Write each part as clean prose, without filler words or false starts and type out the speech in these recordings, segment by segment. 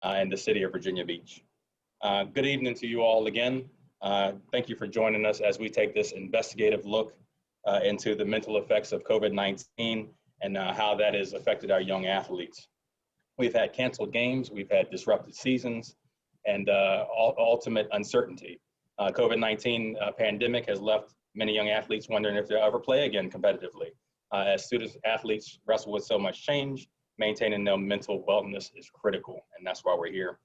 in the city of Virginia Beach. Good evening to you all again. Thank you for joining us as we take this investigative look into the mental effects of COVID-19 and how that has affected our young athletes. We've had canceled games, we've had disrupted seasons, and ultimate uncertainty. COVID-19 pandemic has left many young athletes wondering if they'll ever play again competitively. As students, athletes wrestle with so much change, maintaining their mental wellness is critical, and that's why we're here.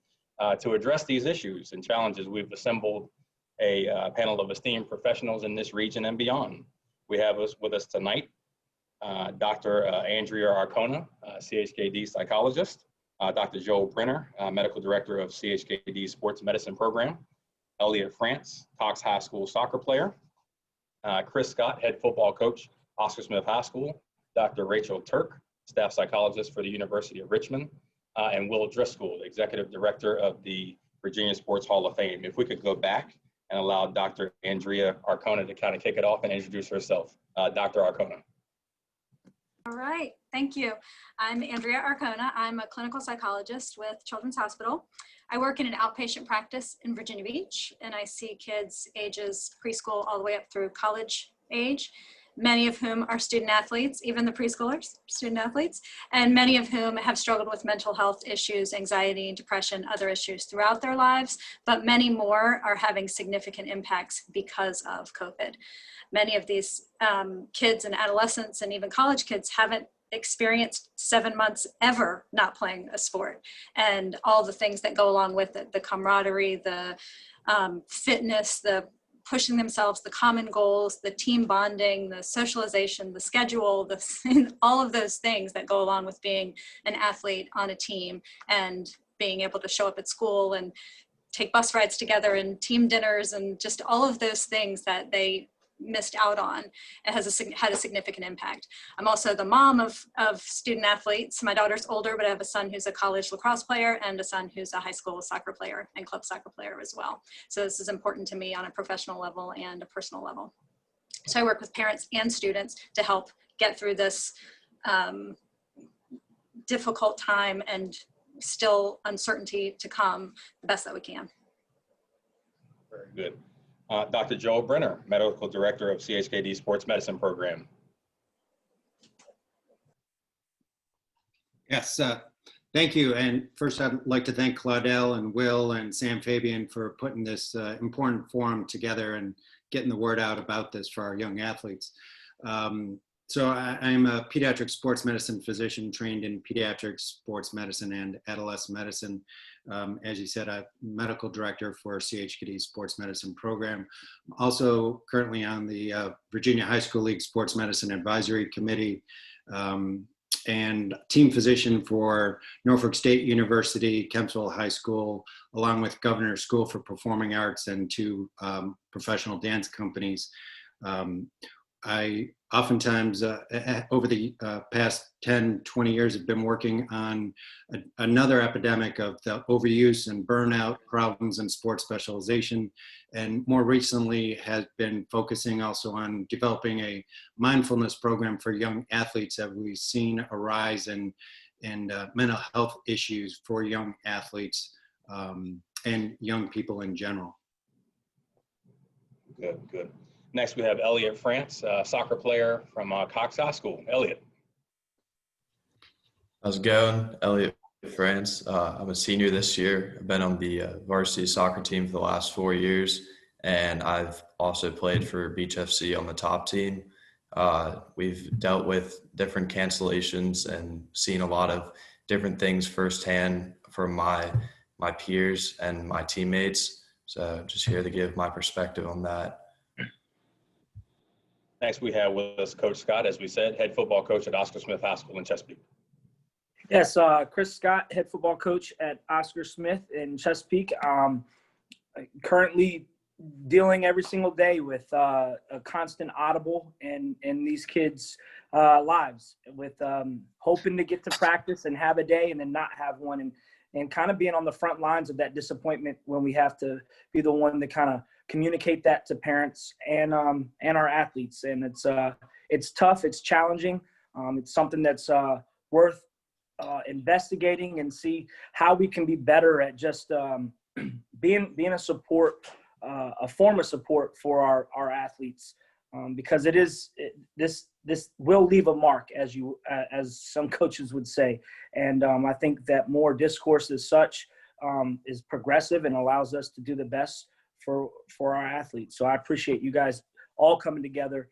To address these issues and challenges, we've assembled a panel of esteemed professionals in this region and beyond. We have with us tonight Dr. Andrea Arcona, CHKD psychologist, Dr. Joel Brenner, medical director of CHKD Sports Medicine Program, Elliot France, Cox High School soccer player, Chris Scott, head football coach, Oscar Smith High School, Dr. Rachel Turk, staff psychologist for the University of Richmond, and Will Driscoll, executive director of the Virginia Sports Hall of Fame. If we could go back and allow Dr. Andrea Arcona to kind of kick it off and introduce herself. Dr. Arcona. All right, thank you. I'm Andrea Arcona. I'm a clinical psychologist with Children's Hospital. I work in an outpatient practice in Virginia Beach, and I see kids ages preschool all the way up through college age, many of whom are student athletes, even the preschoolers, student athletes, and many of whom have struggled with mental health issues, anxiety, depression, other issues throughout their lives, but many more are having significant impacts because of COVID. Many of these kids and adolescents and even college kids haven't experienced 7 months ever not playing a sport, and all the things that go along with it, the camaraderie, the fitness, the pushing themselves, the common goals, the team bonding, the socialization, the schedule, all of those things that go along with being an athlete on a team and being able to show up at school and take bus rides together and team dinners and just all of those things that they missed out on. It has had a significant impact. I'm also the mom of student athletes. My daughter's older, but I have a son who's a college lacrosse player and a son who's a high school soccer player and club soccer player as well. So this is important to me on a professional level and a personal level. So I work with parents and students to help get through this difficult time and still uncertainty to come the best that we can. Very good. Dr. Joel Brenner, medical director of CHKD Sports Medicine Program. Yes, thank you. And first, I'd like to thank Claudel and Will and Sam Fabian for putting this important forum together and getting the word out about this for our young athletes. So I'm a pediatric sports medicine physician trained in pediatric sports medicine and adolescent medicine. As you said, I'm medical director for CHKD Sports Medicine Program. I'm also currently on the Virginia High School League Sports Medicine Advisory Committee and team physician for Norfolk State University, Kempsville High School, along with Governor's School for Performing Arts and 2 professional dance companies. I oftentimes, over the past 10, 20 years, have been working on another epidemic of the overuse and burnout problems in sports specialization, and more recently has been focusing also on developing a mindfulness program for young athletes that we've seen a rise in mental health issues for young athletes and young people in general. Good, good. Next, we have Elliot France, soccer player from Cox High School. Elliot. How's it going? Elliot France. I'm a senior this year. I've been on the varsity soccer team for the last 4 years, and I've also played for Beach FC on the top team. We've dealt with different cancellations and seen a lot of different things firsthand from my peers and my teammates. So just here to give my perspective on that. Next, we have with us Coach Scott, as we said, head football coach at Oscar Smith High School in Chesapeake. Yes, Chris Scott, head football coach at Oscar Smith in Chesapeake. Currently dealing every single day with a constant audible in these kids' lives, with hoping to get to practice and have a day and then not have one, and kind of being on the front lines of that disappointment when we have to be the one to kind of communicate that to parents and our athletes. And it's tough, it's challenging. It's something that's worth investigating and see how we can be better at just being a support, a form of support for our athletes, because this will leave a mark, as some coaches would say. And I think that more discourse as such is progressive and allows us to do the best for our athletes. So I appreciate you guys all coming together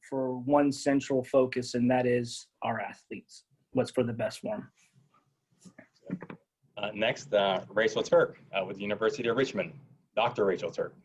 for one central focus, and that is our athletes. What's for the best for them. Next, Rachel Turk with the University of Richmond. Dr. Rachel Turk.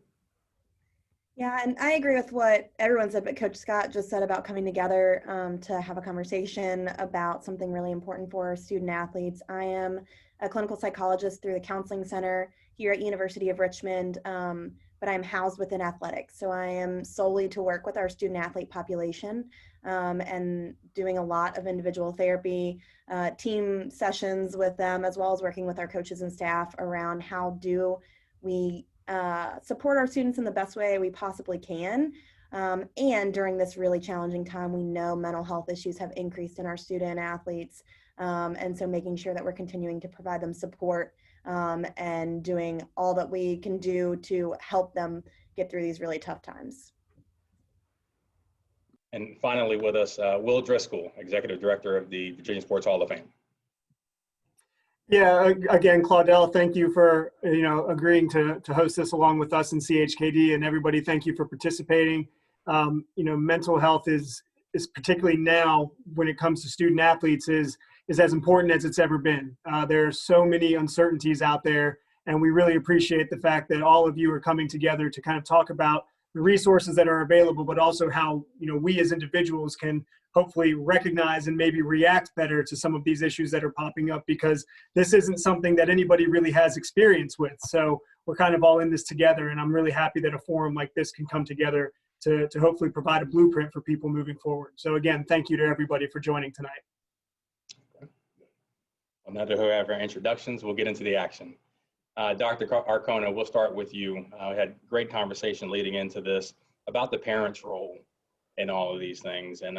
Yeah, and I agree with what everyone said, but Coach Scott just said about coming together to have a conversation about something really important for our student athletes. I am a clinical psychologist through the Counseling Center here at University of Richmond, but I'm housed within athletics. So I am solely to work with our student athlete population and doing a lot of individual therapy, team sessions with them, as well as working with our coaches and staff around how do we support our students in the best way we possibly can. And during this really challenging time, we know mental health issues have increased in our student athletes. And so making sure that we're continuing to provide them support and doing all that we can do to help them get through these really tough times. And finally with us, Will Driscoll, Executive Director of the Virginia Sports Hall of Fame. Yeah, again, Claudel, thank you for agreeing to host this along with us in CHKD, and everybody, thank you for participating. Mental health is particularly now when it comes to student athletes is as important as it's ever been. There are so many uncertainties out there, and we really appreciate the fact that all of you are coming together to kind of talk about the resources that are available, but also how we as individuals can hopefully recognize and maybe react better to some of these issues that are popping up, because this isn't something that anybody really has experience with. So we're kind of all in this together, and I'm really happy that a forum like this can come together to hopefully provide a blueprint for people moving forward. So again, thank you to everybody for joining tonight. Well, now that we have our introductions, we'll get into the action. Dr. Arcona, we'll start with you. We had great conversation leading into this about the parents' role in all of these things. And,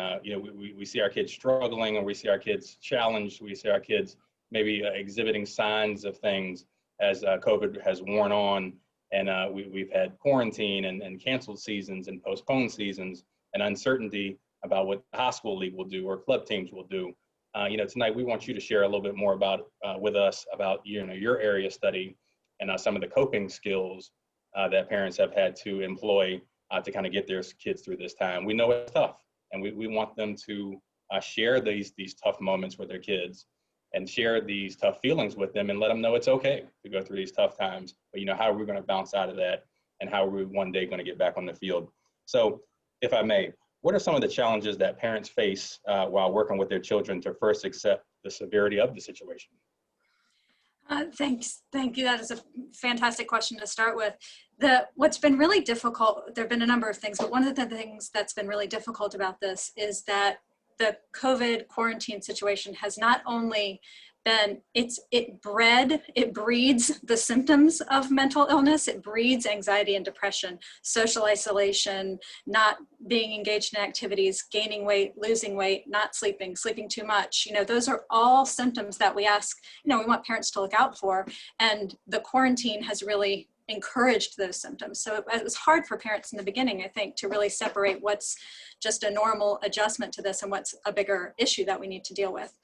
we see our kids struggling, or we see our kids challenged. We see our kids maybe exhibiting signs of things as COVID has worn on. And we've had quarantine and canceled seasons and postponed seasons and uncertainty about what the high school league will do or club teams will do. Tonight we want you to share a little bit more about with us about your area study and some of the coping skills that parents have had to employ to kind of get their kids through this time. We know it's tough, and we want them to share these tough moments with their kids and share these tough feelings with them and let them know it's okay to go through these tough times. But how are we going to bounce out of that, and how are we one day going to get back on the field? So if I may, what are some of the challenges that parents face while working with their children to first accept the severity of the situation? Thanks. Thank you. That is a fantastic question to start with. What's been really difficult, there have been a number of things, but one of the things that's been really difficult about this is that the COVID quarantine situation has not only been, it breeds the symptoms of mental illness. It breeds anxiety and depression, social isolation, not being engaged in activities, gaining weight, losing weight, not sleeping too much. Those are all symptoms that we we want parents to look out for. And the quarantine has really encouraged those symptoms. So it was hard for parents in the beginning, I think, to really separate what's just a normal adjustment to this and what's a bigger issue that we need to deal with.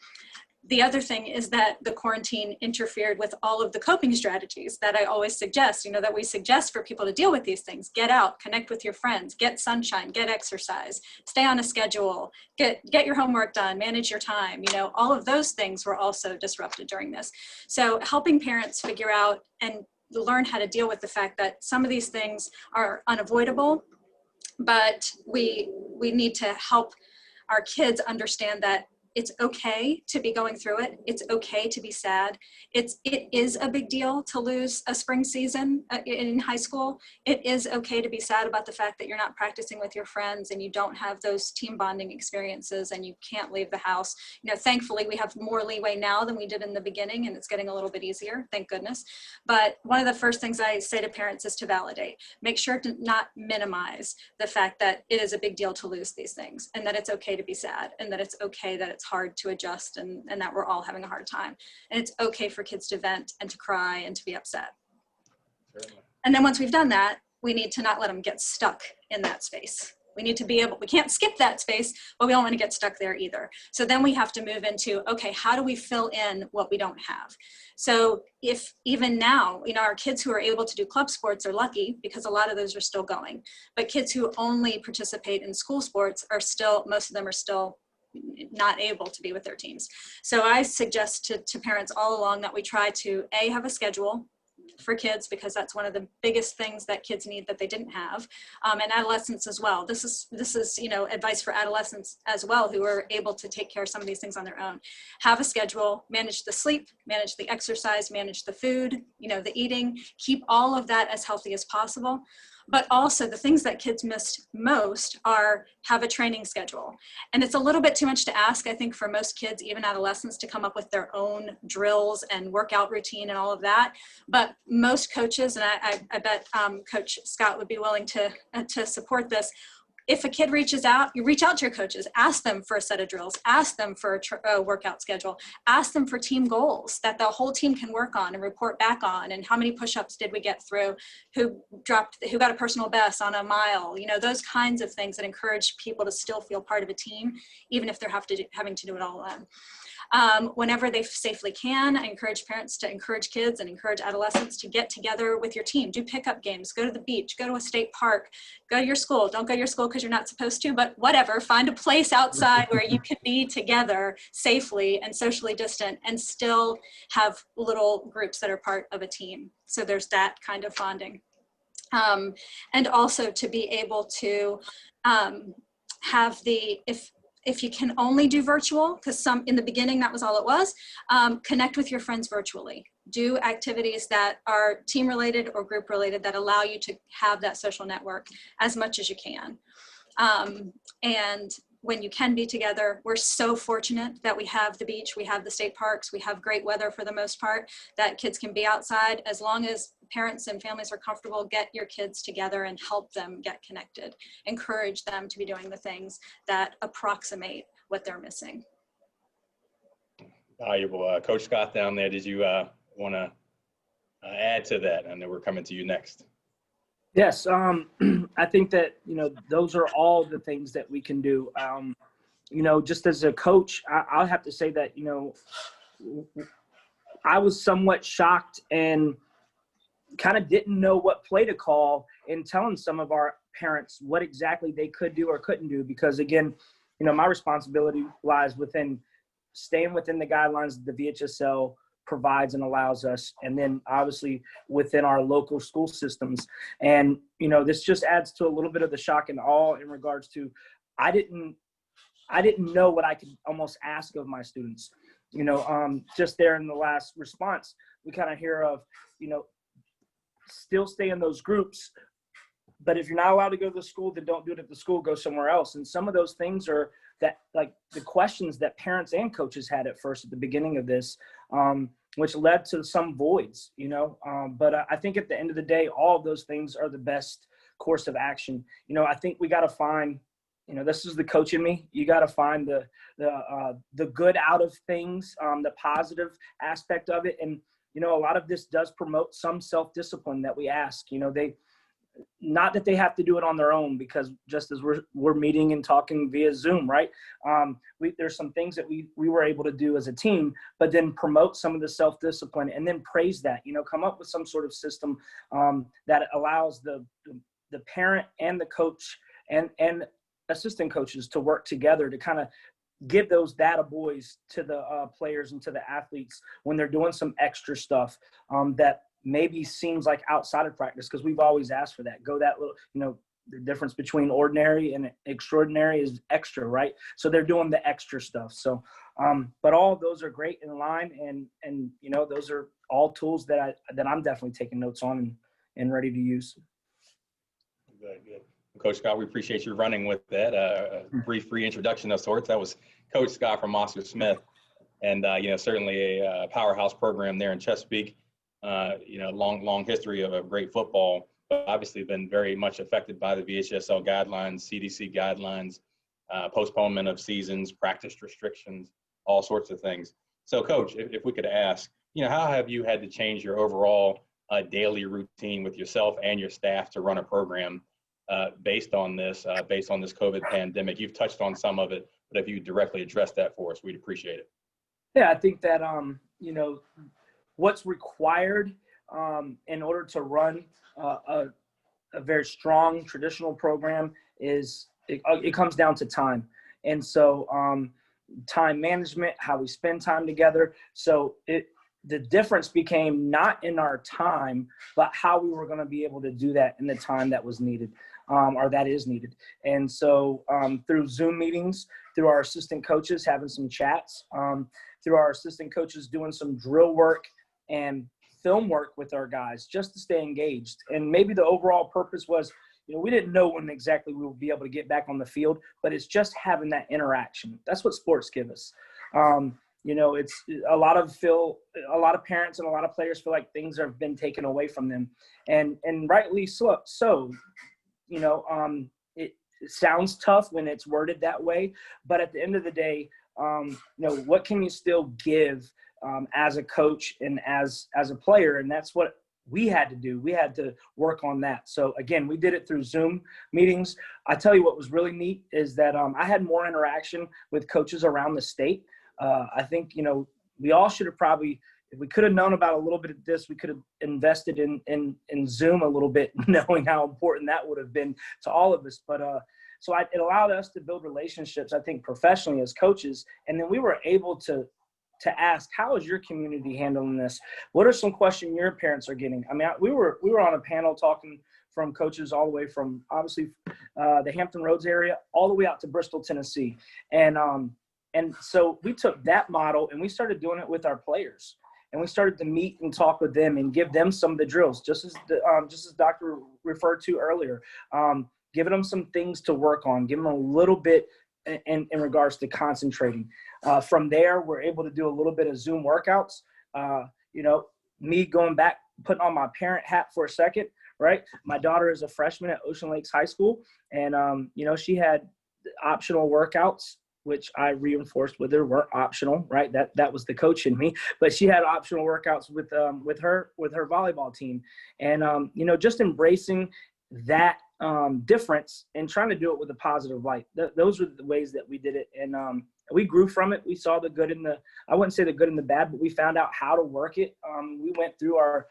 The other thing is that the quarantine interfered with all of the coping strategies that I always suggest, that we suggest for people to deal with these things. Get out, connect with your friends, get sunshine, get exercise, stay on a schedule, get your homework done, manage your time. All of those things were also disrupted during this. So helping parents figure out and learn how to deal with the fact that some of these things are unavoidable, but we need to help our kids understand that it's okay to be going through it. It's okay to be sad. It is a big deal to lose a spring season in high school. It is okay to be sad about the fact that you're not practicing with your friends and you don't have those team bonding experiences and you can't leave the house. Thankfully we have more leeway now than we did in the beginning, and it's getting a little bit easier, thank goodness. But one of the first things I say to parents is to validate. Make sure to not minimize the fact that it is a big deal to lose these things, and that it's okay to be sad, and that it's okay that it's it's hard to adjust and that we're all having a hard time. And it's okay for kids to vent and to cry and to be upset. Certainly. And then once we've done that, we need to not let them get stuck in that space. We need to be able, we can't skip that space, but we don't want to get stuck there either. So then we have to move into, okay, how do we fill in what we don't have? So if even now, our kids who are able to do club sports are lucky because a lot of those are still going. But kids who only participate in school sports are still, most of them are still not able to be with their teams. So I suggest to parents all along that we try to have a schedule for kids, because that's one of the biggest things that kids need that they didn't have, and adolescents as well. This is advice for adolescents as well, who are able to take care of some of these things on their own. Have a schedule, manage the sleep, manage the exercise, manage the food, the eating, keep all of that as healthy as possible. But also the things that kids miss most are have a training schedule. And it's a little bit too much to ask, I think, for most kids, even adolescents, to come up with their own drills and workout routine and all of that. But most coaches, and I bet Coach Scott would be willing to support this, if a kid reaches out, you reach out to your coaches, ask them for a set of drills, ask them for a workout schedule, ask them for team goals that the whole team can work on and report back on, and how many push-ups did we get through, who got a personal best on a mile, those kinds of things that encourage people to still feel part of a team, even if they're having to do it all alone. Whenever they safely can, I encourage parents to encourage kids and encourage adolescents to get together with your team, do pickup games, go to the beach, go to a state park, go to your school. Don't go to your school because you're not supposed to, but whatever, find a place outside where you can be together safely and socially distant and still have little groups that are part of a team. So there's that kind of bonding. And also to be able to have if you can only do virtual, because in the beginning that was all it was, connect with your friends virtually. Do activities that are team related or group related that allow you to have that social network as much as you can. And when you can be together, we're so fortunate that we have the beach, we have the state parks, we have great weather for the most part, that kids can be outside. As long as parents and families are comfortable, get your kids together and help them get connected. Encourage them to be doing the things that approximate what they're missing. Valuable. Coach Scott down there, did you want to add to that? And then we're coming to you next. Yes, I think that, those are all the things that we can do. Just as a coach, I'll have to say that, I was somewhat shocked and kind of didn't know what play to call in telling some of our parents what exactly they could do or couldn't do. Because again, my responsibility lies within staying within the guidelines that the VHSL provides and allows us, and then obviously within our local school systems. And this just adds to a little bit of the shock and awe in regards to I didn't know what I could almost ask of my students. Just there in the last response, we kind of hear of still stay in those groups, but if you're not allowed to go to the school, then don't do it at the school, go somewhere else. And some of those things are that, like the questions that parents and coaches had at first at the beginning of this, which led to some voids, but I think at the end of the day, all of those things are the best course of action. I think we got to find, this is the coach in me. You got to find the good out of things, the positive aspect of it. And, a lot of this does promote some self-discipline that we ask, not that they have to do it on their own, because just as we're meeting and talking via Zoom, right? There's some things that we were able to do as a team, but then promote some of the self-discipline and then praise that, come up with some sort of system that allows the parent and the coach and assistant coaches to work together to kind of give those data boys to the players and to the athletes when they're doing some extra stuff that maybe seems like outside of practice, because we've always asked for that. Go that little, the difference between ordinary and extraordinary is extra, right? So they're doing the extra stuff. So, but all of those are great in line, and those are all tools that I'm definitely taking notes on and ready to use. Good. Coach Scott, we appreciate you running with that. A brief reintroduction of sorts. That was Coach Scott from Oscar Smith, and certainly a powerhouse program there in Chesapeake. Long history of a great football, but obviously been very much affected by the VHSL guidelines, CDC guidelines, postponement of seasons, practice restrictions, all sorts of things. So Coach, if we could ask, how have you had to change your overall daily routine with yourself and your staff to run a program based on this COVID pandemic? You've touched on some of it, but if you directly address that for us, we'd appreciate it. Yeah, I think that, what's required in order to run a very strong traditional program is it comes down to time. And so time management, how we spend time together. So the difference became not in our time, but how we were going to be able to do that in the time that was needed, or that is needed. And so through Zoom meetings, through our assistant coaches having some chats, through our assistant coaches doing some drill work and film work with our guys just to stay engaged. And maybe the overall purpose was, we didn't know when exactly we would be able to get back on the field, but it's just having that interaction. That's what sports give us. It's a lot of parents and a lot of players feel like things have been taken away from them, and rightly so. It sounds tough when it's worded that way, but at the end of the day, what can you still give as a coach and as a player? And that's what we had to do. We had to work on that. So again, we did it through Zoom meetings. I tell you what was really neat is that I had more interaction with coaches around the state. I think, we all should have probably, if we could have known about a little bit of this, we could have invested in Zoom a little bit, knowing how important that would have been to all of us. But it allowed us to build relationships, I think, professionally as coaches. And then we were able to ask, how is your community handling this? What are some questions your parents are getting? I mean, we were on a panel talking from coaches all the way from obviously the Hampton Roads area all the way out to Bristol, Tennessee. And so we took that model and we started doing it with our players. And we started to meet and talk with them and give them some of the drills, just as Doctor referred to earlier, giving them some things to work on, giving them a little bit in regards to concentrating. From there, we're able to do a little bit of Zoom workouts. Me going back, putting on my parent hat for a second, right? My daughter is a freshman at Ocean Lakes High School, and she had optional workouts, which I reinforced with her weren't optional, right? That was the coach in me, but she had optional workouts with her volleyball team, and just embracing that difference and trying to do it with a positive light. Those were the ways that we did it, and we grew from it. We saw the good I wouldn't say the good and the bad, but we found out how to work it. We went through our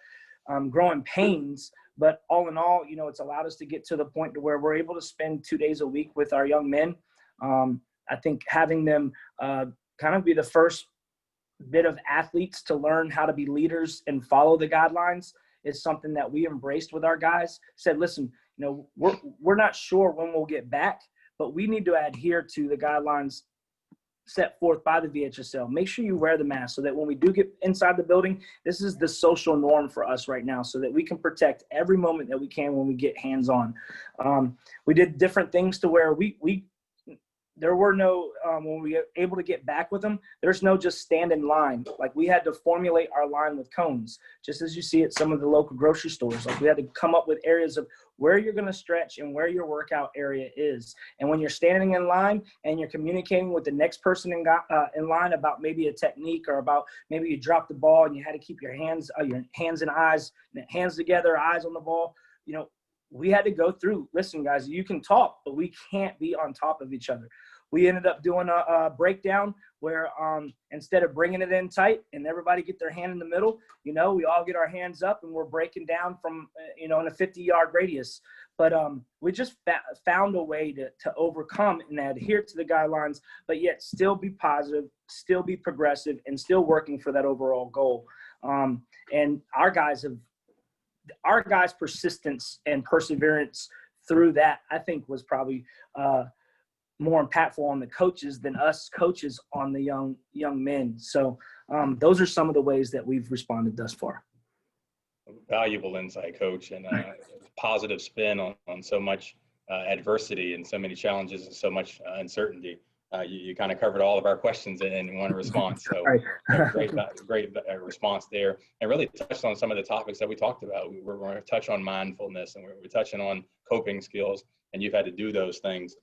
growing pains, but all in all, it's allowed us to get to the point to where we're able to spend 2 days a week with our young men. I think having them kind of be the first bit of athletes to learn how to be leaders and follow the guidelines is something that we embraced with our guys. Said, listen, we're not sure when we'll get back, but we need to adhere to the guidelines set forth by the VHSL. Make sure you wear the mask so that when we do get inside the building, this is the social norm for us right now, so that we can protect every moment that we can when we get hands-on. We did different things to where there were no, when we were able to get back with them, there's no just stand in line. Like, we had to formulate our line with cones, just as you see at some of the local grocery stores. Like, we had to come up with areas of where you're going to stretch and where your workout area is. And when you're standing in line and you're communicating with the next person in line about maybe a technique, or about maybe you dropped the ball and you had to keep your hands and eyes, hands together, eyes on the ball, we had to go through, listen, guys, you can talk, but we can't be on top of each other. We ended up doing a breakdown where instead of bringing it in tight and everybody get their hand in the middle, we all get our hands up and we're breaking down from, in a 50-yard radius. But we just found a way to overcome and adhere to the guidelines, but yet still be positive, still be progressive, and still working for that overall goal. And our guys' persistence and perseverance through that, I think, was probably more impactful on the coaches than us coaches on the young men. So those are some of the ways that we've responded thus far. Valuable insight, Coach, and positive spin on so much adversity and so many challenges and so much uncertainty. You kind of covered all of our questions in one response. So great response there, and really touched on some of the topics that we talked about. We're going to touch on mindfulness, and we're touching on coping skills, and you've had to do those things.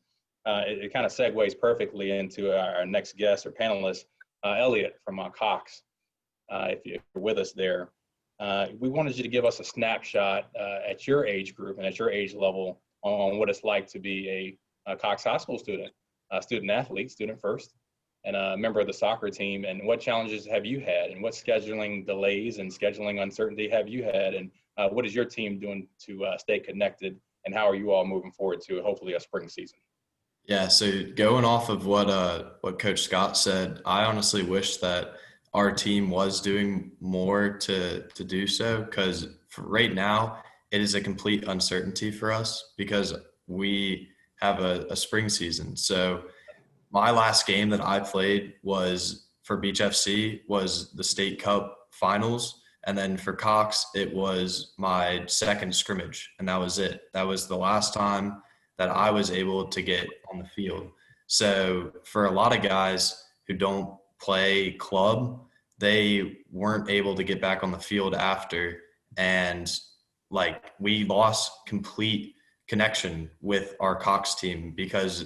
it kind of segues perfectly into our next guest or panelist, Elliot from Cox. If you're with us there, we wanted you to give us a snapshot at your age group and at your age level on what it's like to be a Cox High School student, student athlete, student first, and a member of the soccer team. And what challenges have you had, and what scheduling delays and scheduling uncertainty have you had, and what is your team doing to stay connected, and how are you all moving forward to hopefully a spring season? Yeah, so going off of what Coach Scott said, I honestly wish that our team was doing more to do so, because right now it is a complete uncertainty for us because we have a spring season. So my last game that I played was for Beach FC was the State Cup finals. And then for Cox, it was my second scrimmage, and that was it. That was the last time that I was able to get on the field. So for a lot of guys who don't play club, they weren't able to get back on the field after. And like, we lost complete connection with our Cox team because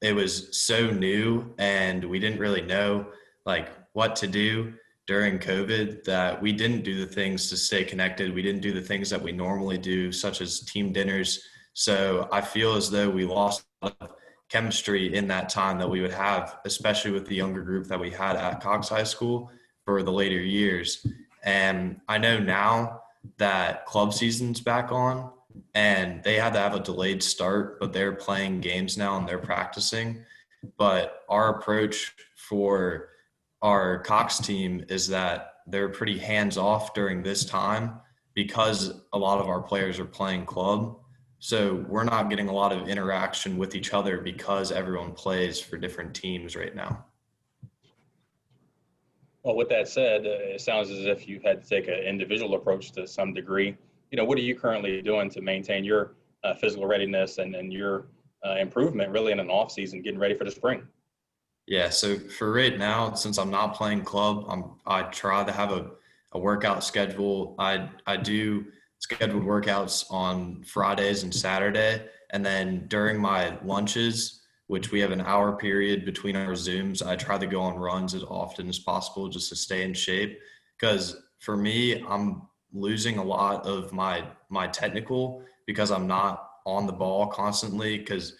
it was so new and we didn't really know like what to do during COVID, that we didn't do the things to stay connected. We didn't do the things that we normally do, such as team dinners. So I feel as though we lost a lot of chemistry in that time that we would have, especially with the younger group that we had at Cox High School for the later years. And I know now that club season's back on, and they had to have a delayed start, but they're playing games now and they're practicing. But our approach for our Cox team is that they're pretty hands-off during this time because a lot of our players are playing club. So we're not getting a lot of interaction with each other because everyone plays for different teams right now. Well, with that said, it sounds as if you've had to take an individual approach to some degree. What are you currently doing to maintain your physical readiness and your improvement really in an off season, getting ready for the spring? Yeah, so for right now, since I'm not playing club, I try to have a workout schedule. I do scheduled workouts on Fridays and Saturday, and then during my lunches, which we have an hour period between our Zooms, I try to go on runs as often as possible just to stay in shape. Because for me, I'm losing a lot of my technical because I'm not on the ball constantly, because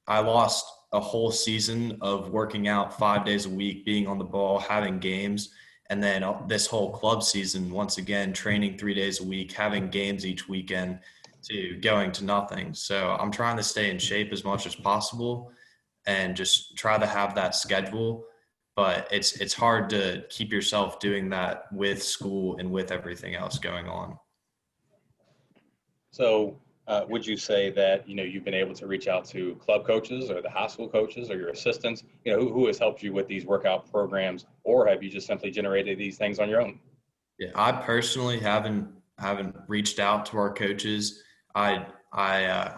I lost a whole season of working out 5 days a week, being on the ball, having games, and then this whole club season, once again, training 3 days a week, having games each weekend, to going to nothing. So I'm trying to stay in shape as much as possible and just try to have that schedule. But it's hard to keep yourself doing that with school and with everything else going on. So would you say that, you've been able to reach out to club coaches or the high school coaches or your assistants, who has helped you with these workout programs, or have you just simply generated these things on your own? Yeah, I personally haven't reached out to our coaches. I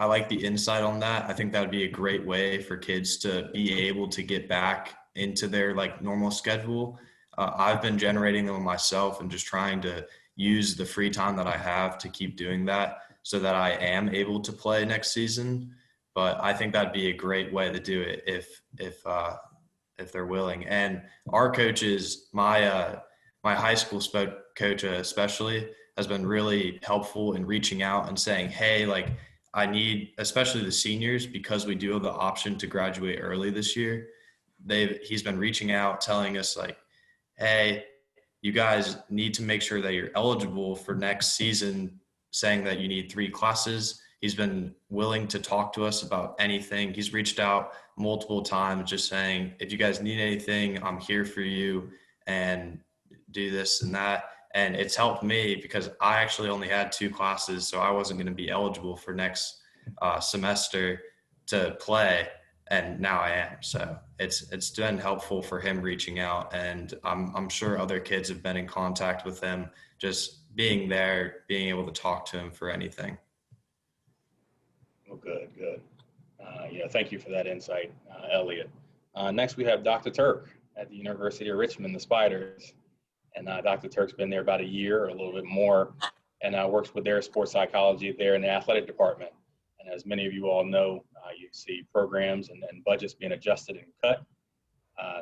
like the insight on that. I think that would be a great way for kids to be able to get back into their like normal schedule. I've been generating them myself and just trying to use the free time that I have to keep doing that so that I am able to play next season. But I think that'd be a great way to do it if they're willing. And our coaches, my high school coach especially, has been really helpful in reaching out and saying, hey, like, I need, especially the seniors, because we do have the option to graduate early this year. He's been reaching out, telling us like, hey, you guys need to make sure that you're eligible for next season, saying that you need 3 classes. He's been willing to talk to us about anything. He's reached out multiple times just saying, if you guys need anything, I'm here for you, and do this and that. And it's helped me because I actually only had 2 classes, so I wasn't going to be eligible for next semester to play, and now I am. So it's been helpful for him reaching out, and I'm sure other kids have been in contact with him, just being there, being able to talk to him for anything. Well, good. Thank you for that insight, Elliot. Next, we have Dr. Turk at the University of Richmond, the Spiders. And Dr. Turk's been there about a year or a little bit more, and works with their sports psychology there in the athletic department. And as many of you all know, You see programs and budgets being adjusted and cut.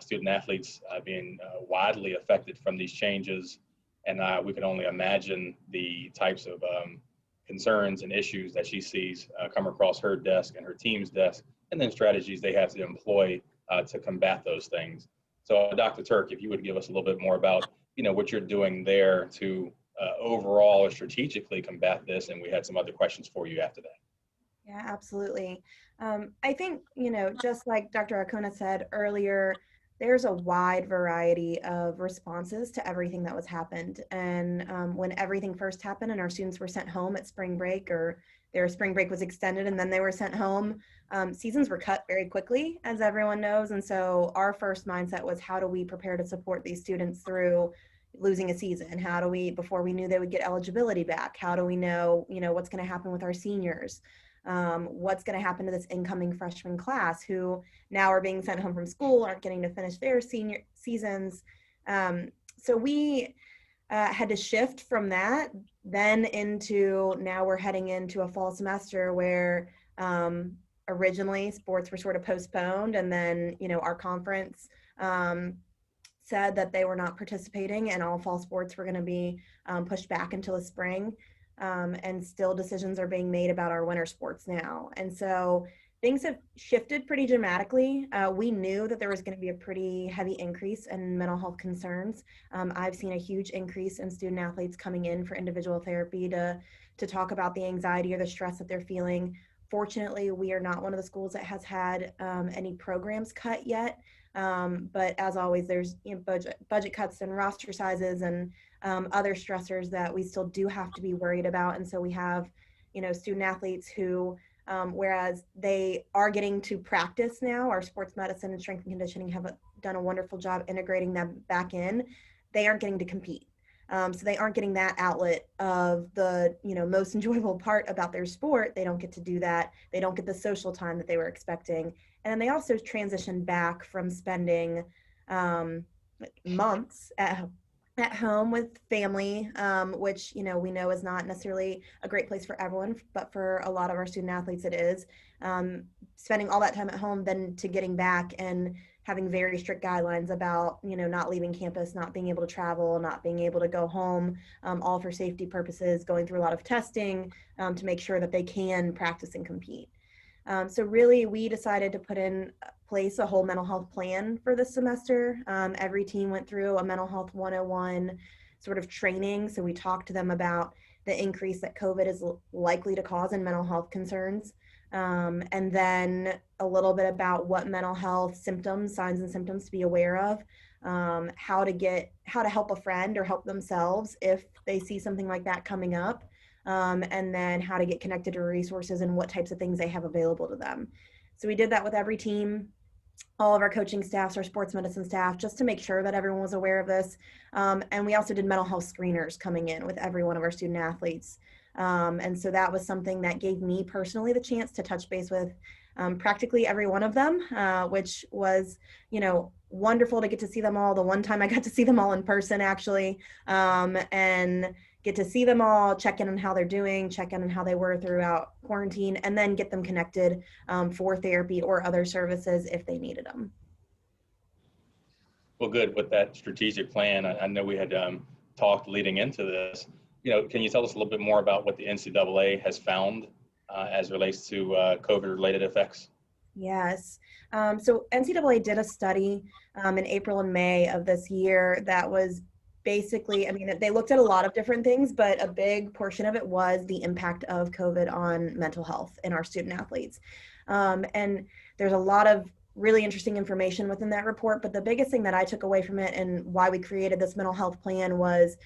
Student athletes being widely affected from these changes. And we can only imagine the types of concerns and issues that she sees come across her desk and her team's desk, and then strategies they have to employ to combat those things. So Dr. Turk, if you would give us a little bit more about, what you're doing there to overall or strategically combat this, and we had some other questions for you after that. Yeah, absolutely. I think, just like Dr. Arcona said earlier, there's a wide variety of responses to everything that was happened. And when everything first happened and our students were sent home at spring break, or their spring break was extended and then they were sent home, seasons were cut very quickly, as everyone knows. And so our first mindset was, how do we prepare to support these students through losing a season? How do we, before we knew they would get eligibility back, how do we know, what's going to happen with our seniors? What's going to happen to this incoming freshman class who now are being sent home from school, aren't getting to finish their senior seasons. So we had to shift from that then into, now we're heading into a fall semester where originally sports were sort of postponed, and then our conference said that they were not participating and all fall sports were going to be pushed back until the spring. And still decisions are being made about our winter sports now. And so things have shifted pretty dramatically. We knew that there was going to be a pretty heavy increase in mental health concerns. I've seen a huge increase in student athletes coming in for individual therapy to talk about the anxiety or the stress that they're feeling. Fortunately, we are not one of the schools that has had any programs cut yet. But as always, there's budget cuts and roster sizes and other stressors that we still do have to be worried about. And so we have, student athletes who, whereas they are getting to practice now, our sports medicine and strength and conditioning have done a wonderful job integrating them back in, they aren't getting to compete. So they aren't getting that outlet of the, most enjoyable part about their sport. They don't get to do that. They don't get the social time that they were expecting. And then they also transition back from spending months at home with family, which, we know is not necessarily a great place for everyone, but for a lot of our student athletes, it is. Spending all that time at home, then to getting back and having very strict guidelines about, not leaving campus, not being able to travel, not being able to go home, all for safety purposes, going through a lot of testing to make sure that they can practice and compete. So really, we decided to put in place a whole mental health plan for this semester. Every team went through a mental health 101 sort of training. So we talked to them about the increase that COVID is likely to cause in mental health concerns. And then a little bit about what mental health symptoms, signs and symptoms to be aware of, how to help a friend or help themselves if they see something like that coming up. And then how to get connected to resources and what types of things they have available to them. So we did that with every team, all of our coaching staffs, our sports medicine staff, just to make sure that everyone was aware of this. And we also did mental health screeners coming in with every one of our student athletes. And so that was something that gave me personally the chance to touch base with practically every one of them, which was, wonderful to get to see them all. The one time I got to see them all in person, actually, and get to see them all, check in on how they're doing, check in on how they were throughout quarantine, and then get them connected for therapy or other services if they needed them. Well, good. With that strategic plan, I know we had talked leading into this. Can you tell us a little bit more about what the NCAA has found as relates to COVID-related effects? Yes. So NCAA did a study in April and May of this year that was basically, they looked at a lot of different things, but a big portion of it was the impact of COVID on mental health in our student athletes. And there's a lot of really interesting information within that report, but the biggest thing that I took away from it and why we created this mental health plan was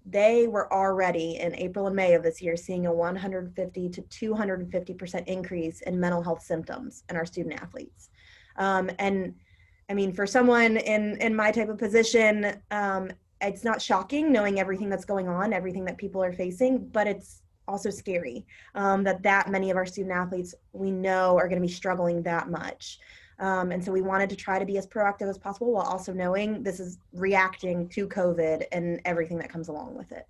they were already in April and May of this year seeing a 150 to 250% increase in mental health symptoms in our student athletes. And for someone in my type of position, it's not shocking knowing everything that's going on, everything that people are facing, but it's also scary that many of our student athletes we know are going to be struggling that much. And so we wanted to try to be as proactive as possible while also knowing this is reacting to COVID and everything that comes along with it.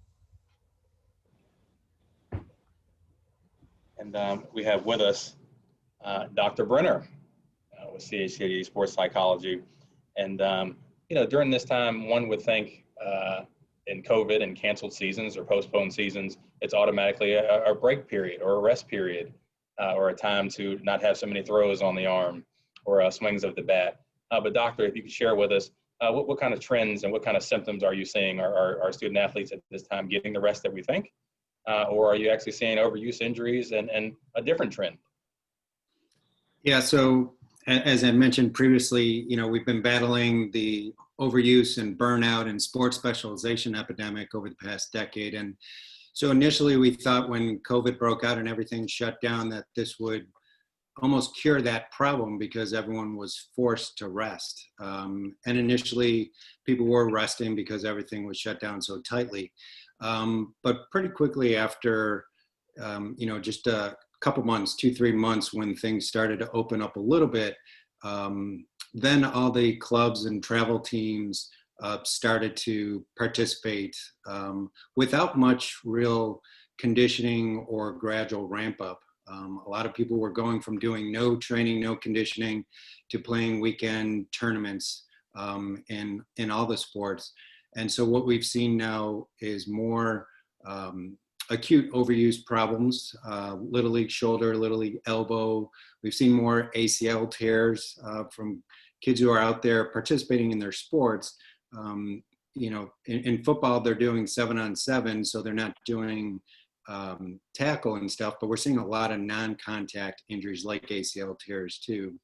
And we have with us Dr. Brenner with CHKD Sports Psychology. And, during this time, one would think in COVID and canceled seasons or postponed seasons, it's automatically a break period or a rest period or a time to not have so many throws on the arm or swings of the bat. But doctor, if you could share with us, what kind of trends and what kind of symptoms are you seeing? Are student athletes at this time getting the rest that we think? Or are you actually seeing overuse injuries and a different trend? Yeah, so as I mentioned previously, we've been battling the overuse and burnout and sports specialization epidemic over the past decade. And so initially we thought when COVID broke out and everything shut down that this would almost cure that problem because everyone was forced to rest. And initially people were resting because everything was shut down so tightly. But pretty quickly after, just a couple months, 2-3 months, when things started to open up a little bit, then all the clubs and travel teams started to participate without much real conditioning or gradual ramp up. A lot of people were going from doing no training, no conditioning, to playing weekend tournaments in all the sports. And so what we've seen now is more acute overuse problems, Little League shoulder, Little League elbow. We've seen more ACL tears from kids who are out there participating in their sports. In football, they're doing 7-on-7, so they're not doing tackle and stuff, but we're seeing a lot of non-contact injuries like ACL tears too.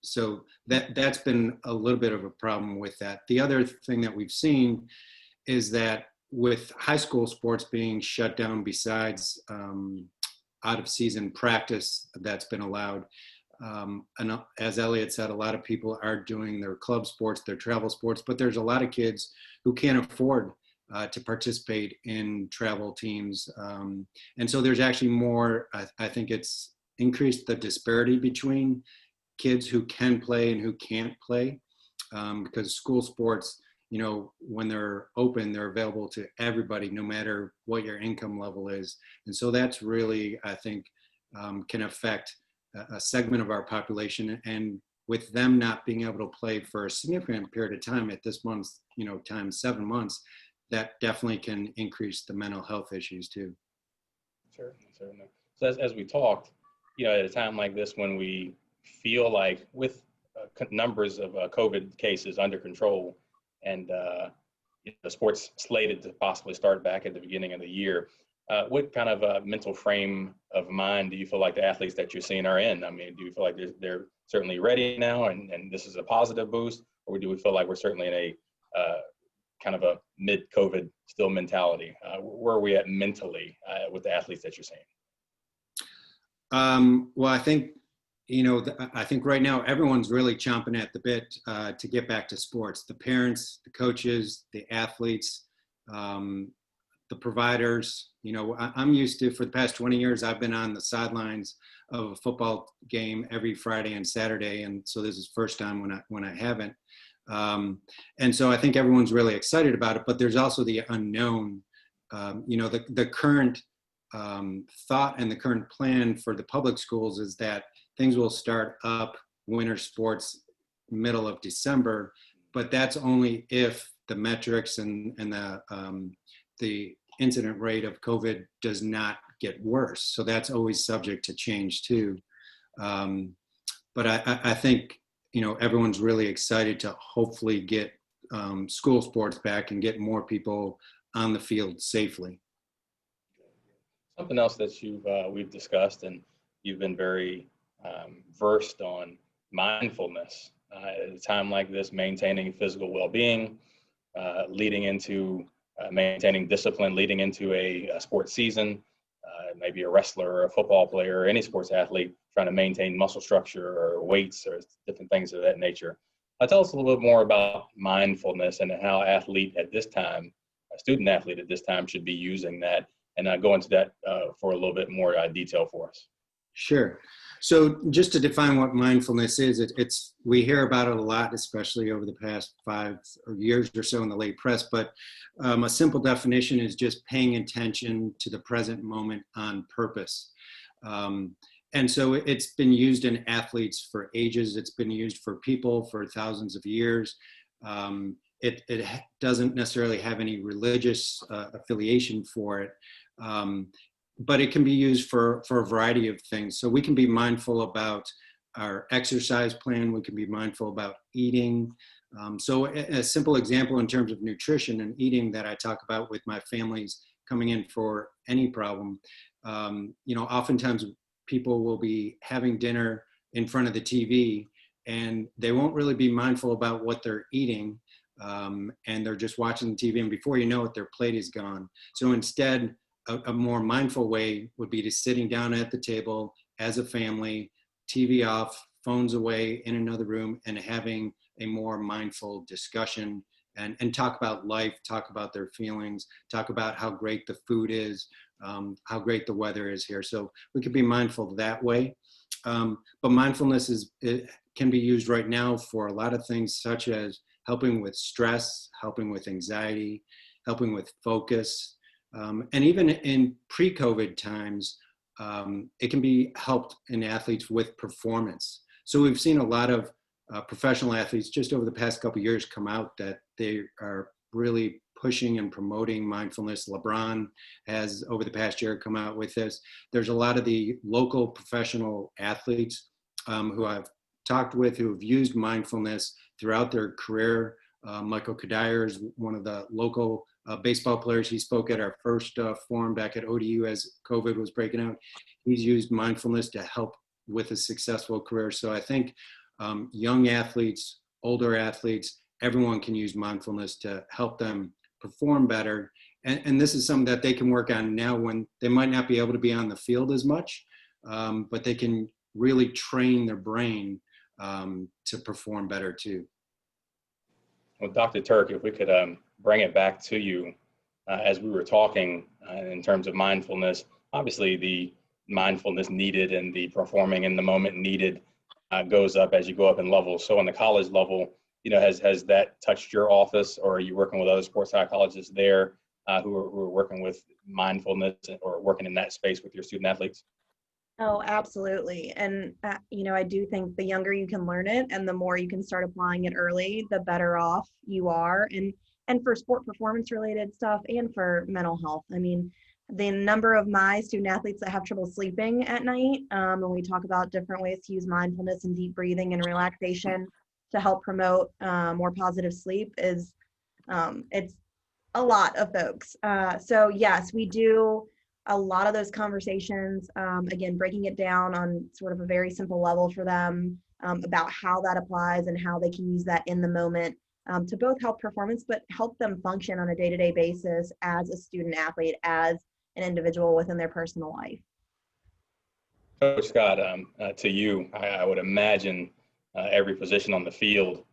So that's been a little bit of a problem with that. The other thing that we've seen is that with high school sports being shut down, besides out of season practice that's been allowed, and as Elliot said, a lot of people are doing their club sports, their travel sports, but there's a lot of kids who can't afford to participate in travel teams. And so there's actually more, I think it's increased the disparity between kids who can play and who can't play, because school sports, when they're open, they're available to everybody, no matter what your income level is. And so that's really, I think, can affect a segment of our population. And with them not being able to play for a significant period of time at this month's, time 7 months, that definitely can increase the mental health issues too. Certainly. So as we talked, at a time like this, when we feel like with numbers of COVID cases under control and the sports slated to possibly start back at the beginning of the year, what kind of mental frame of mind do you feel like the athletes that you're seeing are in? I mean, do you feel like they're certainly ready now and this is a positive boost, or do we feel like we're certainly in a kind of a mid-COVID still mentality? Where are we at mentally with the athletes that you're seeing? Well, I think, I think right now everyone's really chomping at the bit to get back to sports. The parents, the coaches, the athletes, the providers. I'm used to, for the past 20 years, I've been on the sidelines of a football game every Friday and Saturday. And so this is the first time when I haven't. And so I think everyone's really excited about it, but there's also the unknown. The current thought and the current plan for the public schools is that things will start up winter sports middle of December, but that's only if the metrics and the incident rate of COVID does not get worse. So that's always subject to change too. But I think, everyone's really excited to hopefully get school sports back and get more people on the field safely. Something else that we've discussed, and you've been very versed on, mindfulness. At a time like this, maintaining physical well-being, leading into maintaining discipline, leading into a sports season, maybe a wrestler or a football player or any sports athlete trying to maintain muscle structure or weights or different things of that nature. Tell us a little bit more about mindfulness and how a student athlete at this time should be using that, and go into that for a little bit more detail for us. Sure. So just to define what mindfulness is, we hear about it a lot, especially over the past 5 years or so in the lay press, but a simple definition is just paying attention to the present moment on purpose. And so it's been used in athletes for ages. It's been used for people for thousands of years. It doesn't necessarily have any religious affiliation for it, but it can be used for a variety of things. So we can be mindful about our exercise plan. We can be mindful about eating. So a simple example in terms of nutrition and eating that I talk about with my families coming in for any problem, oftentimes people will be having dinner in front of the TV and they won't really be mindful about what they're eating. And they're just watching the TV, and before you know it, their plate is gone. So instead, a more mindful way would be to sitting down at the table as a family, TV off, phones away in another room, and having a more mindful discussion and talk about life, talk about their feelings, talk about how great the food is, how great the weather is here. So we could be mindful that way. But mindfulness can be used right now for a lot of things, such as helping with stress, helping with anxiety, helping with focus. And even in pre-COVID times, it can be helped in athletes with performance. So we've seen a lot of professional athletes just over the past couple of years come out that they are really pushing and promoting mindfulness. LeBron has, over the past year, come out with this. There's a lot of the local professional athletes who I've talked with who have used mindfulness throughout their career. Michael Kadire is one of the local baseball players. He spoke at our first forum back at ODU as COVID was breaking out. He's used mindfulness to help with a successful career. So I think young athletes, older athletes, everyone can use mindfulness to help them perform better. And this is something that they can work on now when they might not be able to be on the field as much, but they can really train their brain to perform better too. Well, Dr. Turk, if we could bring it back to you as we were talking in terms of mindfulness, obviously the mindfulness needed and the performing in the moment needed goes up as you go up in levels. So on the college level, has that touched your office, or are you working with other sports psychologists there who are working with mindfulness or working in that space with your student athletes? Oh, absolutely. And, I do think the younger you can learn it and the more you can start applying it early, the better off you are. And for sport performance related stuff and for mental health. I mean, the number of my student athletes that have trouble sleeping at night, when we talk about different ways to use mindfulness and deep breathing and relaxation to help promote more positive sleep is, it's a lot of folks. So yes, we do a lot of those conversations, again, breaking it down on sort of a very simple level for them about how that applies and how they can use that in the moment to both help performance, but help them function on a day-to-day basis as a student athlete, as an individual within their personal life. Coach Scott, to you, I would imagine every position on the field,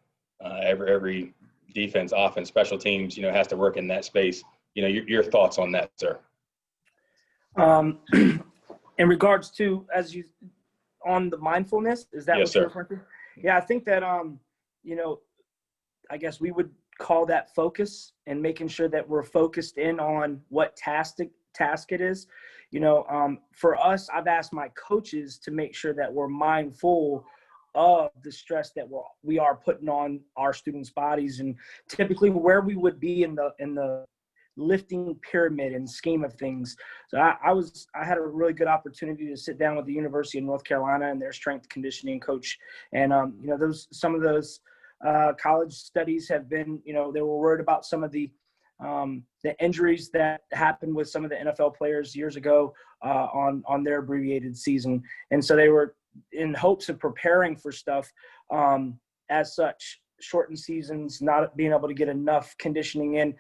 every defense, offense, special teams, has to work in that space. Your thoughts on that, sir? In regards to, on the mindfulness, is that yes, what you're sir. referring to? Yeah, I think that, I guess we would call that focus, and making sure that we're focused in on what task it is. For us, I've asked my coaches to make sure that we're mindful of the stress that we are putting on our students' bodies, and typically where we would be in the lifting pyramid and scheme of things. So I had a really good opportunity to sit down with the University of North Carolina and their strength conditioning coach. And, some of those college studies have been, they were worried about some of the injuries that happened with some of the NFL players years ago on their abbreviated season. And so they were in hopes of preparing for stuff as such, shortened seasons, not being able to get enough conditioning in,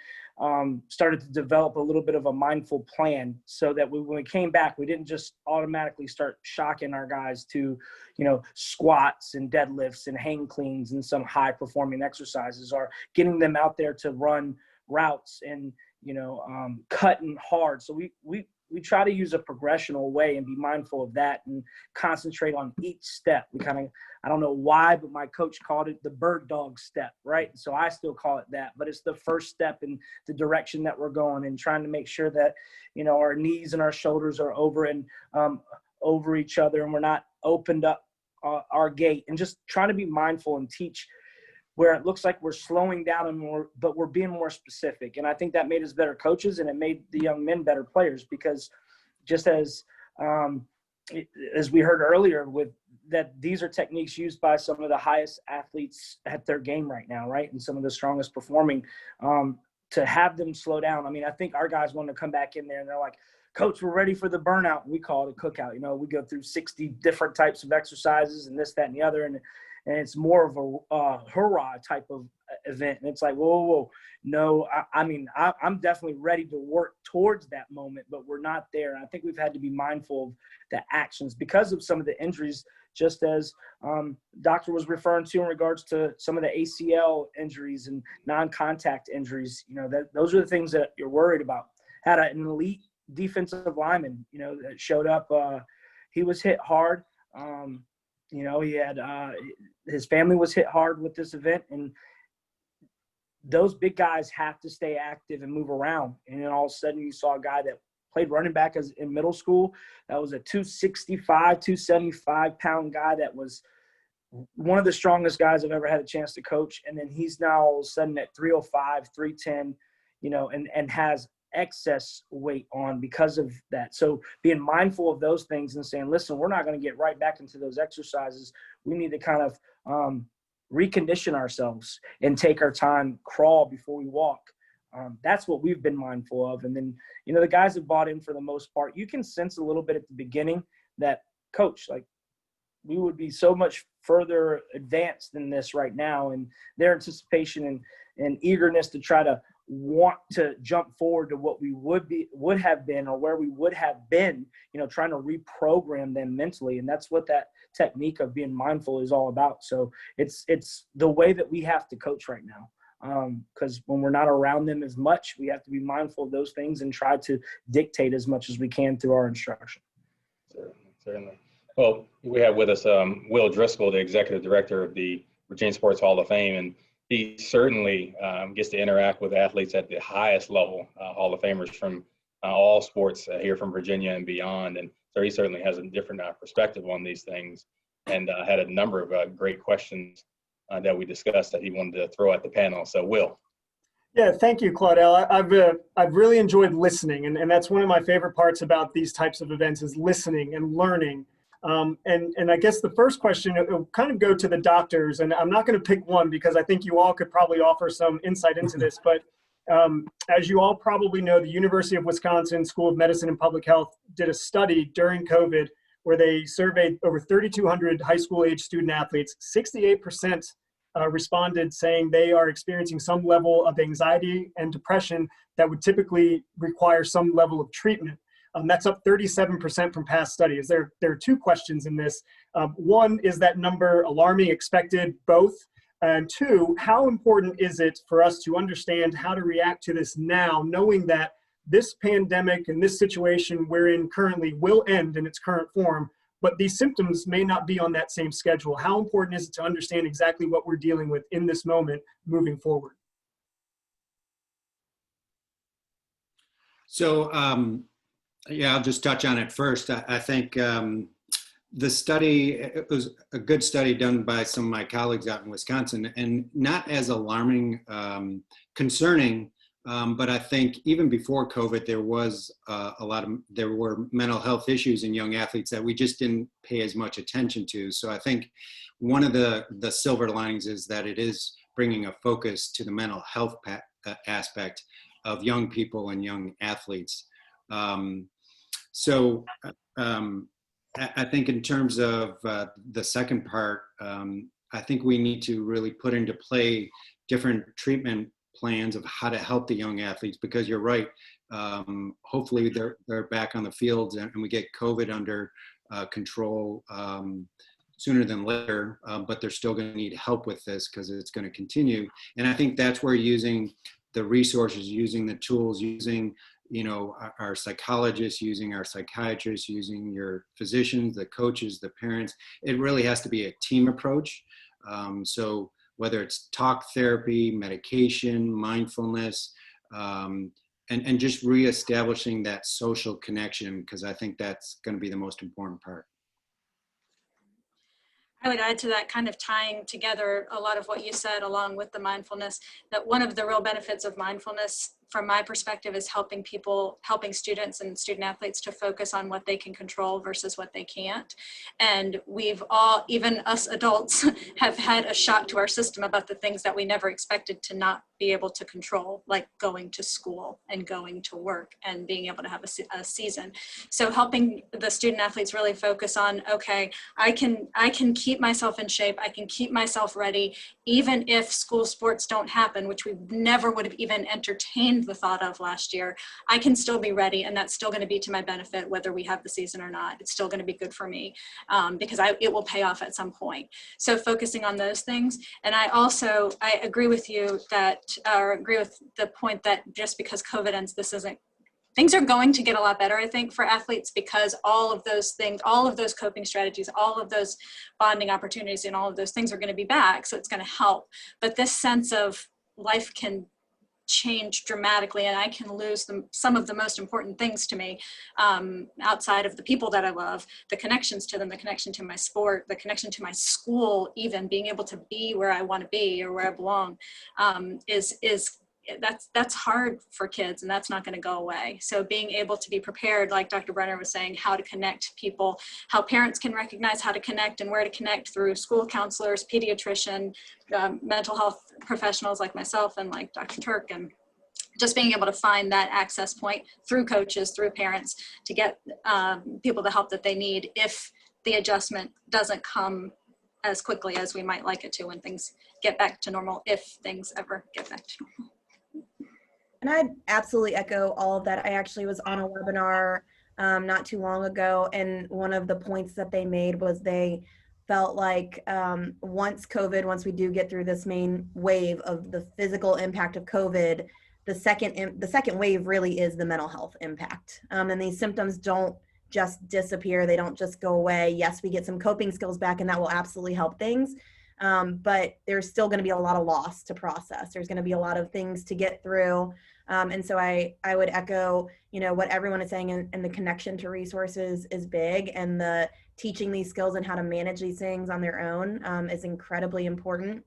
started to develop a little bit of a mindful plan so that when we came back, we didn't just automatically start shocking our guys to, squats and deadlifts and hang cleans and some high performing exercises, or getting them out there to run routes and, cutting hard. So we try to use a progressional way and be mindful of that and concentrate on each step. I don't know why, but my coach called it the bird dog step, right? So I still call it that, but it's the first step in the direction that we're going, and trying to make sure that, our knees and our shoulders are over. And over each other and we're not opened up our gate, and just trying to be mindful and teach where it looks like we're slowing down and but we're being more specific. And I think that made us better coaches, and it made the young men better players, because just as we heard earlier, with that, these are techniques used by some of the highest athletes at their game right now, right? And some of the strongest performing, to have them slow down. I mean, I think our guys want to come back in there and they're like, Coach, we're ready for the burnout. We call it a cookout. You know, we go through 60 different types of exercises and this, that, and the other. And it's more of a hurrah type of event. And it's like, whoa. No, I'm definitely ready to work towards that moment, but we're not there. And I think we've had to be mindful of the actions because of some of the injuries, just as doctor was referring to in regards to some of the ACL injuries and non-contact injuries. You know, those are the things that you're worried about. Had an elite defensive lineman, you know, that showed up. He was hit hard. You know, he had his family was hit hard with this event, and those big guys have to stay active and move around. And then all of a sudden you saw a guy that played running back in middle school. That was a 265, 275 pound guy that was one of the strongest guys I've ever had a chance to coach. And then he's now all of a sudden at 305, 310, you know, and has excess weight on because of that. So being mindful of those things and saying, listen, we're not going to get right back into those exercises. We need to kind of recondition ourselves and take our time, crawl before we walk. That's what we've been mindful of. And then, you know, the guys have bought in for the most part. You can sense a little bit at the beginning that, Coach, like, we would be so much further advanced than this right now. And their anticipation and eagerness to try to want to jump forward to what we would have been, or where we would have been, you know, trying to reprogram them mentally. And that's what that technique of being mindful is all about. So it's the way that we have to coach right now. Because when we're not around them as much, we have to be mindful of those things and try to dictate as much as we can through our instruction. Certainly. Well, we have with us Will Driscoll, the executive director of the Virginia Sports Hall of Fame, and he certainly gets to interact with athletes at the highest level, Hall of Famers from all sports here from Virginia and beyond. And so he certainly has a different perspective on these things, and had a number of great questions that we discussed that he wanted to throw at the panel. So, Will. Yeah, thank you, Claudel. I've really enjoyed listening, and that's one of my favorite parts about these types of events is listening and learning. And I guess the first question will kind of go to the doctors, and I'm not going to pick one because I think you all could probably offer some insight into this. But as you all probably know, the University of Wisconsin School of Medicine and Public Health did a study during COVID where they surveyed over 3,200 high school age student athletes. 68% responded saying they are experiencing some level of anxiety and depression that would typically require some level of treatment. That's up 37% from past studies. There are two questions in this. One, is that number alarming, expected, both? And two, how important is it for us to understand how to react to this now, knowing that this pandemic and this situation we're in currently will end in its current form, but these symptoms may not be on that same schedule? How important is it to understand exactly what we're dealing with in this moment moving forward? So, yeah, I'll just touch on it first. I think the study, it was a good study done by some of my colleagues out in Wisconsin, and not as alarming, concerning, but I think even before COVID, there was there were mental health issues in young athletes that we just didn't pay as much attention to. So I think one of the silver linings is that it is bringing a focus to the mental health aspect of young people and young athletes. So I think in terms of the second part, I think we need to really put into play different treatment plans of how to help the young athletes, because you're right. Hopefully they're back on the fields and we get COVID under control sooner than later, but they're still going to need help with this because it's going to continue. And I think that's where using the resources, using the tools, using our psychologists, using our psychiatrists, using your physicians, the coaches, the parents, it really has to be a team approach. So whether it's talk therapy, medication, mindfulness, and just reestablishing that social connection, because I think that's going to be the most important part. I would add to that, kind of tying together a lot of what you said along with the mindfulness, that one of the real benefits of mindfulness from my perspective is helping students and student athletes to focus on what they can control versus what they can't. And we've all, even us adults, have had a shock to our system about the things that we never expected to not be able to control, like going to school and going to work and being able to have a season. So helping the student athletes really focus on, okay, I can keep myself in shape, I can keep myself ready, even if school sports don't happen, which we never would have even entertained the thought of last year. I can still be ready, and that's still going to be to my benefit whether we have the season or not. It's still going to be good for me because it will pay off at some point. So focusing on those things. And I agree with you that, or agree with the point that just because COVID ends, things are going to get a lot better, I think, for athletes, because all of those things, all of those coping strategies, all of those bonding opportunities and all of those things are going to be back. So it's going to help. But this sense of life can change dramatically, and I can lose some of the most important things to me outside of the people that I love, the connections to them, the connection to my sport, the connection to my school, even being able to be where I want to be or where I belong, that's hard for kids, and that's not going to go away. So being able to be prepared, like Dr. Brenner was saying, how to connect people, how parents can recognize how to connect and where to connect through school counselors, pediatrician, mental health professionals like myself and like Dr. Turk, and just being able to find that access point through coaches, through parents, to get people the help that they need if the adjustment doesn't come as quickly as we might like it to when things get back to normal, if things ever get back to normal. And I'd absolutely echo all of that. I actually was on a webinar not too long ago, and one of the points that they made was they felt like once we do get through this main wave of the physical impact of COVID, the second wave really is the mental health impact. And these symptoms don't just disappear. They don't just go away. Yes, we get some coping skills back, and that will absolutely help things. But there's still going to be a lot of loss to process. There's going to be a lot of things to get through. And so I would echo, what everyone is saying, and the connection to resources is big, and the teaching these skills and how to manage these things on their own is incredibly important.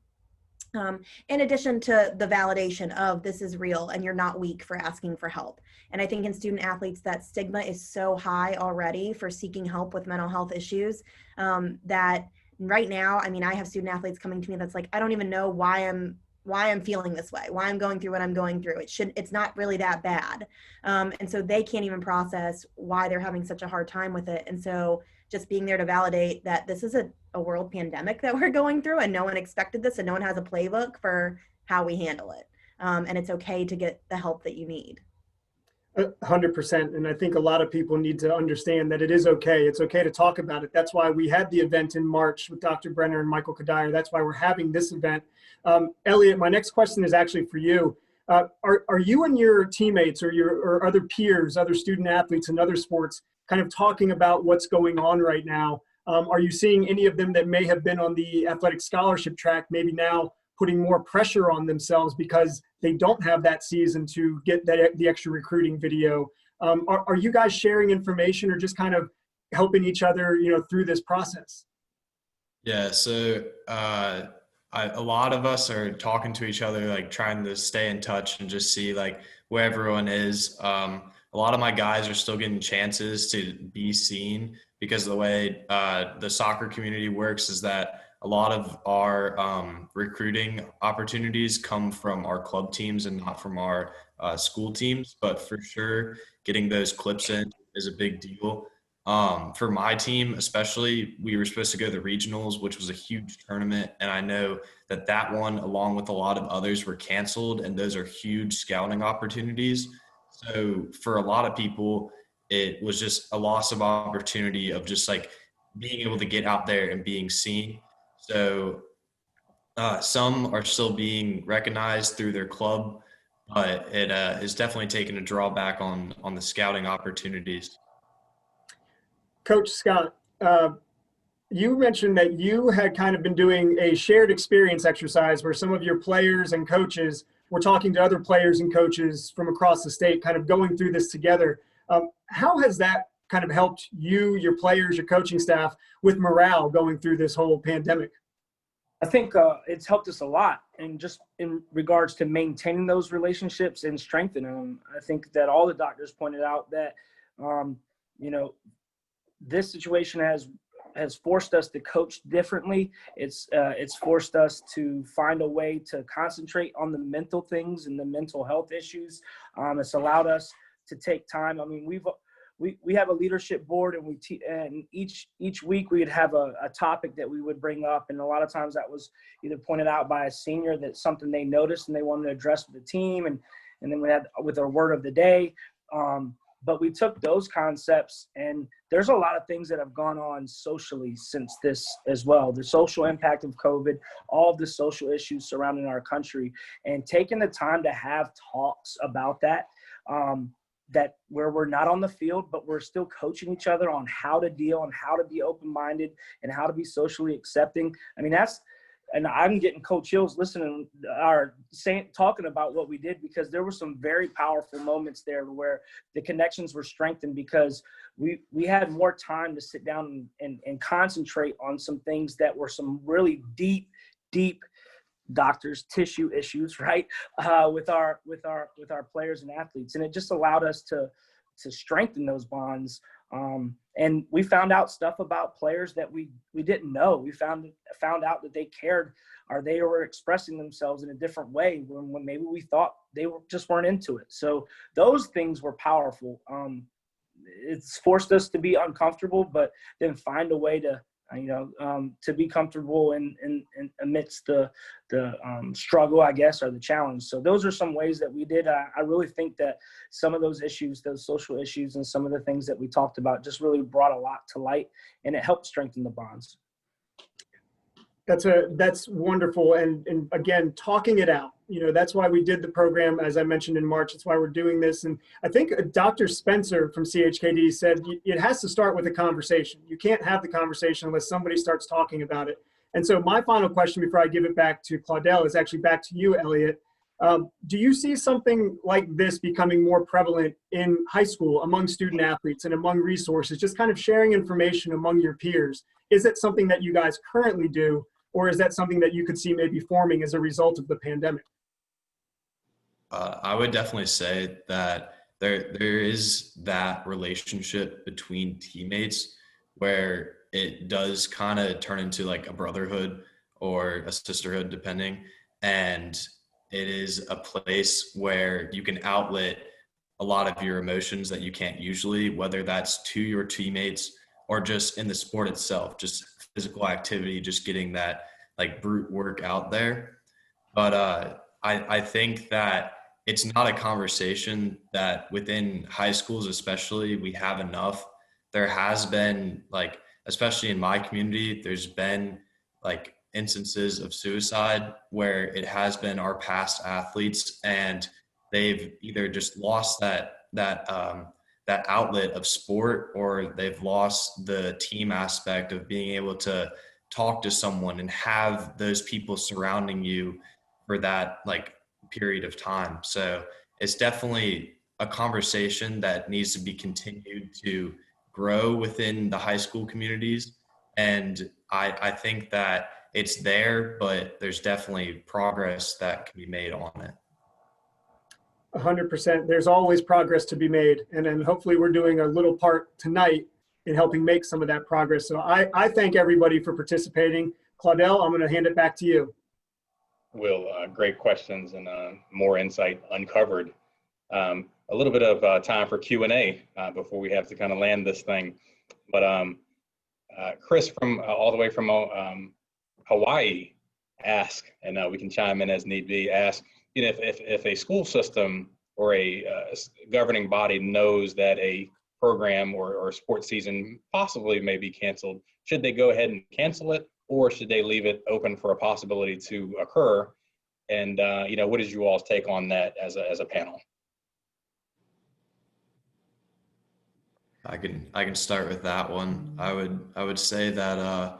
In addition to the validation of this is real and you're not weak for asking for help. And I think in student athletes, that stigma is so high already for seeking help with mental health issues that right now, I have student athletes coming to me that's like, I don't even know why I'm feeling this way, why I'm going through what I'm going through. It's not really that bad. And so they can't even process why they're having such a hard time with it. And so just being there to validate that this is a world pandemic that we're going through, and no one expected this, and no one has a playbook for how we handle it. And it's okay to get the help that you need. 100%. And I think a lot of people need to understand that it is okay. It's okay to talk about it. That's why we had the event in March with Dr. Brenner and Michael Kadir. That's why we're having this event. Elliot, my next question is actually for you. Are you and your teammates or other peers, other student athletes in other sports, kind of talking about what's going on right now? Are you seeing any of them that may have been on the athletic scholarship track, maybe now putting more pressure on themselves because they don't have that season to get the extra recruiting video? Are you guys sharing information or just kind of helping each other, through this process? Yeah, so a lot of us are talking to each other, like trying to stay in touch and just see like where everyone is. A lot of my guys are still getting chances to be seen because the way the soccer community works is that a lot of our recruiting opportunities come from our club teams and not from our school teams. But for sure, getting those clips in is a big deal. For my team, especially, we were supposed to go to the regionals, which was a huge tournament. And I know that one, along with a lot of others, were canceled. And those are huge scouting opportunities. So for a lot of people, it was just a loss of opportunity of just like being able to get out there and being seen. So some are still being recognized through their club, but it is definitely taken a drawback on the scouting opportunities. Coach Scott, you mentioned that you had kind of been doing a shared experience exercise where some of your players and coaches we're talking to other players and coaches from across the state, kind of going through this together. How has that kind of helped you, your players, your coaching staff with morale going through this whole pandemic? I think it's helped us a lot, and just in regards to maintaining those relationships and strengthening them. I think that all the doctors pointed out that, this situation has forced us to coach differently. It's forced us to find a way to concentrate on the mental things and the mental health issues. It's allowed us to take time. I mean, we have a leadership board, and and each week we'd have a topic that we would bring up, and a lot of times that was either pointed out by a senior that's something they noticed and they wanted to address with the team, and then we had with our word of the day. But we took those concepts, and there's a lot of things that have gone on socially since this as well. The social impact of COVID, all of the social issues surrounding our country, and taking the time to have talks about that, that where we're not on the field, but we're still coaching each other on how to deal and how to be open-minded and how to be socially accepting. I mean, and I'm getting Coach Hills listening or talking about what we did, because there were some very powerful moments there where the connections were strengthened because we had more time to sit down and concentrate on some things that were some really deep doctors tissue issues, right? With our players and athletes. And it just allowed us to strengthen those bonds. And we found out stuff about players that we didn't know. We found out that they cared, or they were expressing themselves in a different way when maybe we thought they just weren't into it. So those things were powerful. It's forced us to be uncomfortable, but then find a way to be comfortable in amidst the struggle, I guess, or the challenge. So those are some ways that we did. I really think that some of those issues, those social issues, and some of the things that we talked about just really brought a lot to light, and it helped strengthen the bonds. That's wonderful. And again, talking it out, that's why we did the program, as I mentioned in March. That's why we're doing this. And I think Dr. Spencer from CHKD said it has to start with a conversation. You can't have the conversation unless somebody starts talking about it. And so my final question before I give it back to Claudel is actually back to you, Elliot. Do you see something like this becoming more prevalent in high school among student athletes and among resources, just kind of sharing information among your peers? Is it something that you guys currently do, or is that something that you could see maybe forming as a result of the pandemic? I would definitely say that there is that relationship between teammates where it does kind of turn into like a brotherhood or a sisterhood, depending. And it is a place where you can outlet a lot of your emotions that you can't usually, whether that's to your teammates or just in the sport itself, just physical activity, just getting that like brute work out there. But I think that it's not a conversation that within high schools, especially, we have enough. There has been, like, especially in my community, there's been like instances of suicide where it has been our past athletes, and they've either just lost that outlet of sport, or they've lost the team aspect of being able to talk to someone and have those people surrounding you for that like period of time. So it's definitely a conversation that needs to be continued to grow within the high school communities. And I think that it's there, but there's definitely progress that can be made on it. 100%. There's always progress to be made. And then hopefully we're doing a little part tonight in helping make some of that progress. So I thank everybody for participating. Claudel, I'm going to hand it back to you. Will, great questions and more insight uncovered. A little bit of time for Q&A before we have to kind of land this thing. But Chris from all the way from Hawaii asked, and we can chime in as need be, ask, if a school system or a governing body knows that a program or sports season possibly may be canceled, should they go ahead and cancel it, or should they leave it open for a possibility to occur? And what is you all's take on that as a panel? I can start with that one. I would say that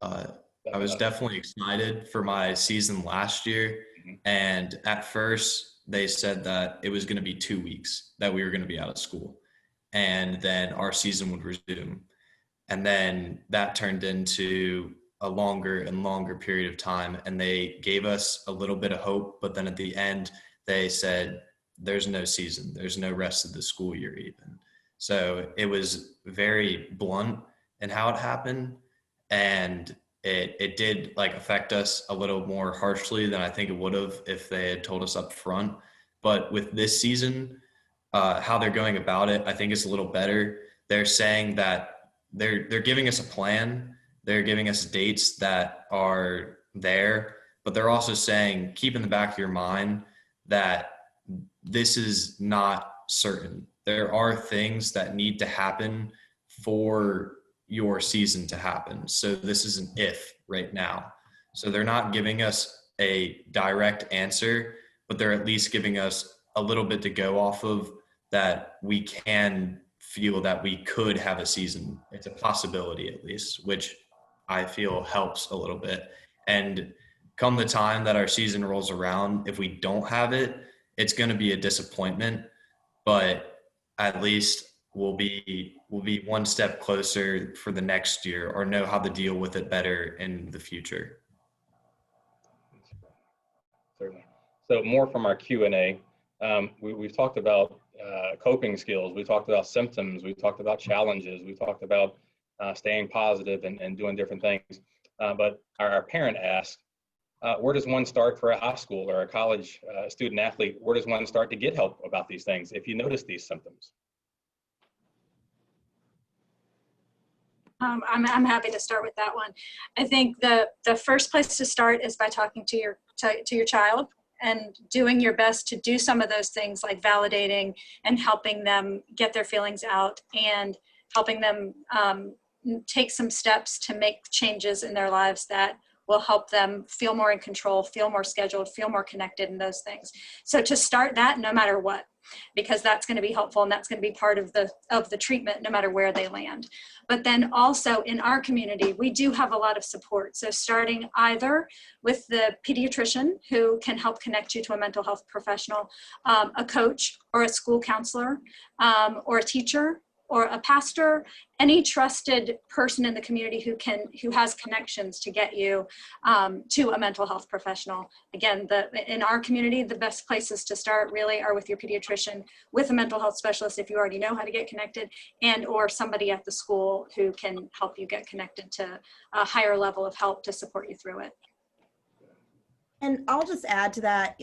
I was definitely excited for my season last year, And at first they said that it was going to be 2 weeks that we were going to be out of school, and then our season would resume. And then that turned into a longer and longer period of time. And they gave us a little bit of hope, but then at the end they said, there's no season, there's no rest of the school year even. So it was very blunt in how it happened. And it did like affect us a little more harshly than I think it would have if they had told us up front. But with this season, how they're going about it, I think is a little better. They're saying that they're giving us a plan. They're giving us dates that are there, but they're also saying, keep in the back of your mind that this is not certain. There are things that need to happen for your season to happen. So this is an if right now. So they're not giving us a direct answer, but they're at least giving us a little bit to go off of, that we can feel that we could have a season. It's a possibility at least, which I feel helps a little bit. And come the time that our season rolls around, if we don't have it, it's going to be a disappointment, but at least we'll be one step closer for the next year, or know how to deal with it better in the future. Certainly. So more from our Q&A. We've talked about coping skills. We talked about symptoms. We talked about challenges. We talked about staying positive and doing different things. But our parent asked, where does one start for a high school or a college student athlete? Where does one start to get help about these things if you notice these symptoms? I'm happy to start with that one. I think the first place to start is by talking to your child and doing your best to do some of those things, like validating and helping them get their feelings out, and helping them take some steps to make changes in their lives that will help them feel more in control, feel more scheduled, feel more connected, and those things. So to start that, no matter what, because that's going to be helpful, and that's going to be part of the treatment no matter where they land. But then also in our community, we do have a lot of support. So starting either with the pediatrician who can help connect you to a mental health professional, a coach or a school counselor, or a teacher or a pastor, any trusted person in the community who has connections to get you to a mental health professional. Again, in our community, the best places to start really are with your pediatrician, with a mental health specialist if you already know how to get connected, and or somebody at the school who can help you get connected to a higher level of help to support you through it. And I'll just add to that,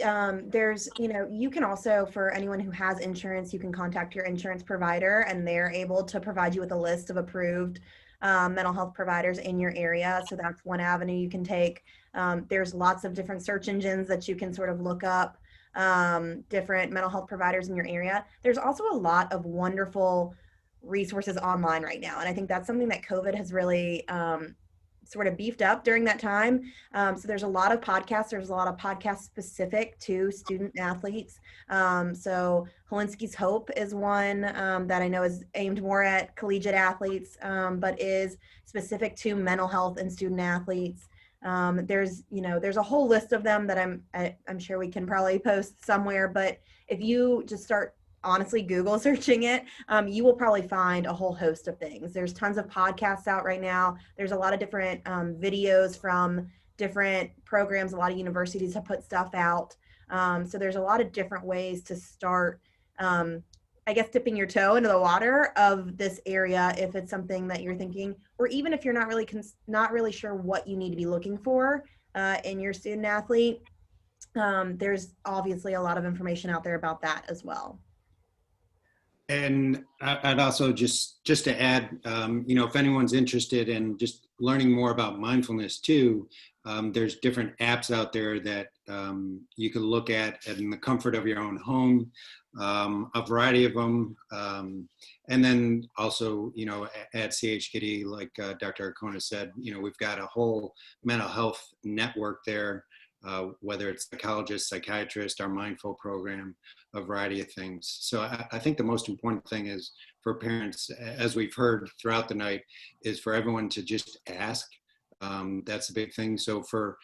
there's, you can also, for anyone who has insurance, you can contact your insurance provider and they're able to provide you with a list of approved mental health providers in your area. So that's one avenue you can take. There's lots of different search engines that you can sort of look up different mental health providers in your area. There's also a lot of wonderful resources online right now. And I think that's something that COVID has really sort of beefed up during that time. So there's a lot of podcasts. There's a lot of podcasts specific to student athletes. So Holinsky's Hope is one that I know is aimed more at collegiate athletes, but is specific to mental health and student athletes. There's a whole list of them that I'm sure we can probably post somewhere, but if you just start honestly Google searching it, you will probably find a whole host of things. There's tons of podcasts out right now. There's a lot of different videos from different programs. A lot of universities have put stuff out. So there's a lot of different ways to start, I guess, dipping your toe into the water of this area if it's something that you're thinking, or even if you're not really sure what you need to be looking for in your student athlete. There's obviously a lot of information out there about that as well. And I'd also just to add, if anyone's interested in just learning more about mindfulness too, there's different apps out there that you can look at in the comfort of your own home, a variety of them. And then also, at CHKD, like Dr. Arcona said, we've got a whole mental health network there, whether it's psychologists, psychiatrists, our mindful program, a variety of things. So I think the most important thing is for parents, as we've heard throughout the night, is for everyone to just ask. That's a big thing. So for,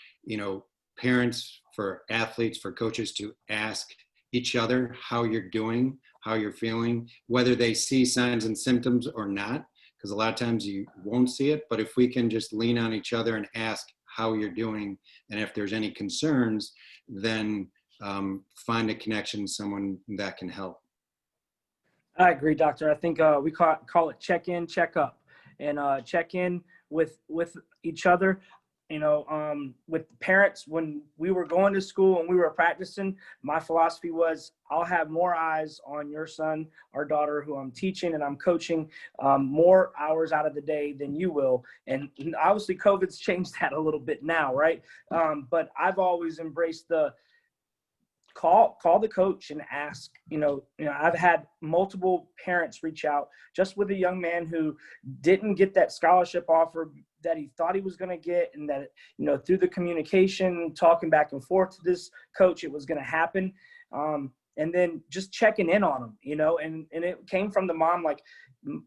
parents, for athletes, for coaches to ask each other how you're doing, how you're feeling, whether they see signs and symptoms or not, because a lot of times you won't see it. But if we can just lean on each other and ask how you're doing, and if there's any concerns, then find a connection, someone that can help. I agree, doctor. I think we call it check in, check up, and check in with each other. You know, with parents, when we were going to school and we were practicing, my philosophy was, I'll have more eyes on your son or daughter who I'm teaching and I'm coaching more hours out of the day than you will. And obviously COVID's changed that a little bit now, right? But I've always embraced the call the coach and ask. You know, I've had multiple parents reach out just with a young man who didn't get that scholarship offer that he thought he was going to get, and that, you know, through the communication, talking back and forth to this coach, it was going to happen. And then just checking in on him, you know, and it came from the mom, like,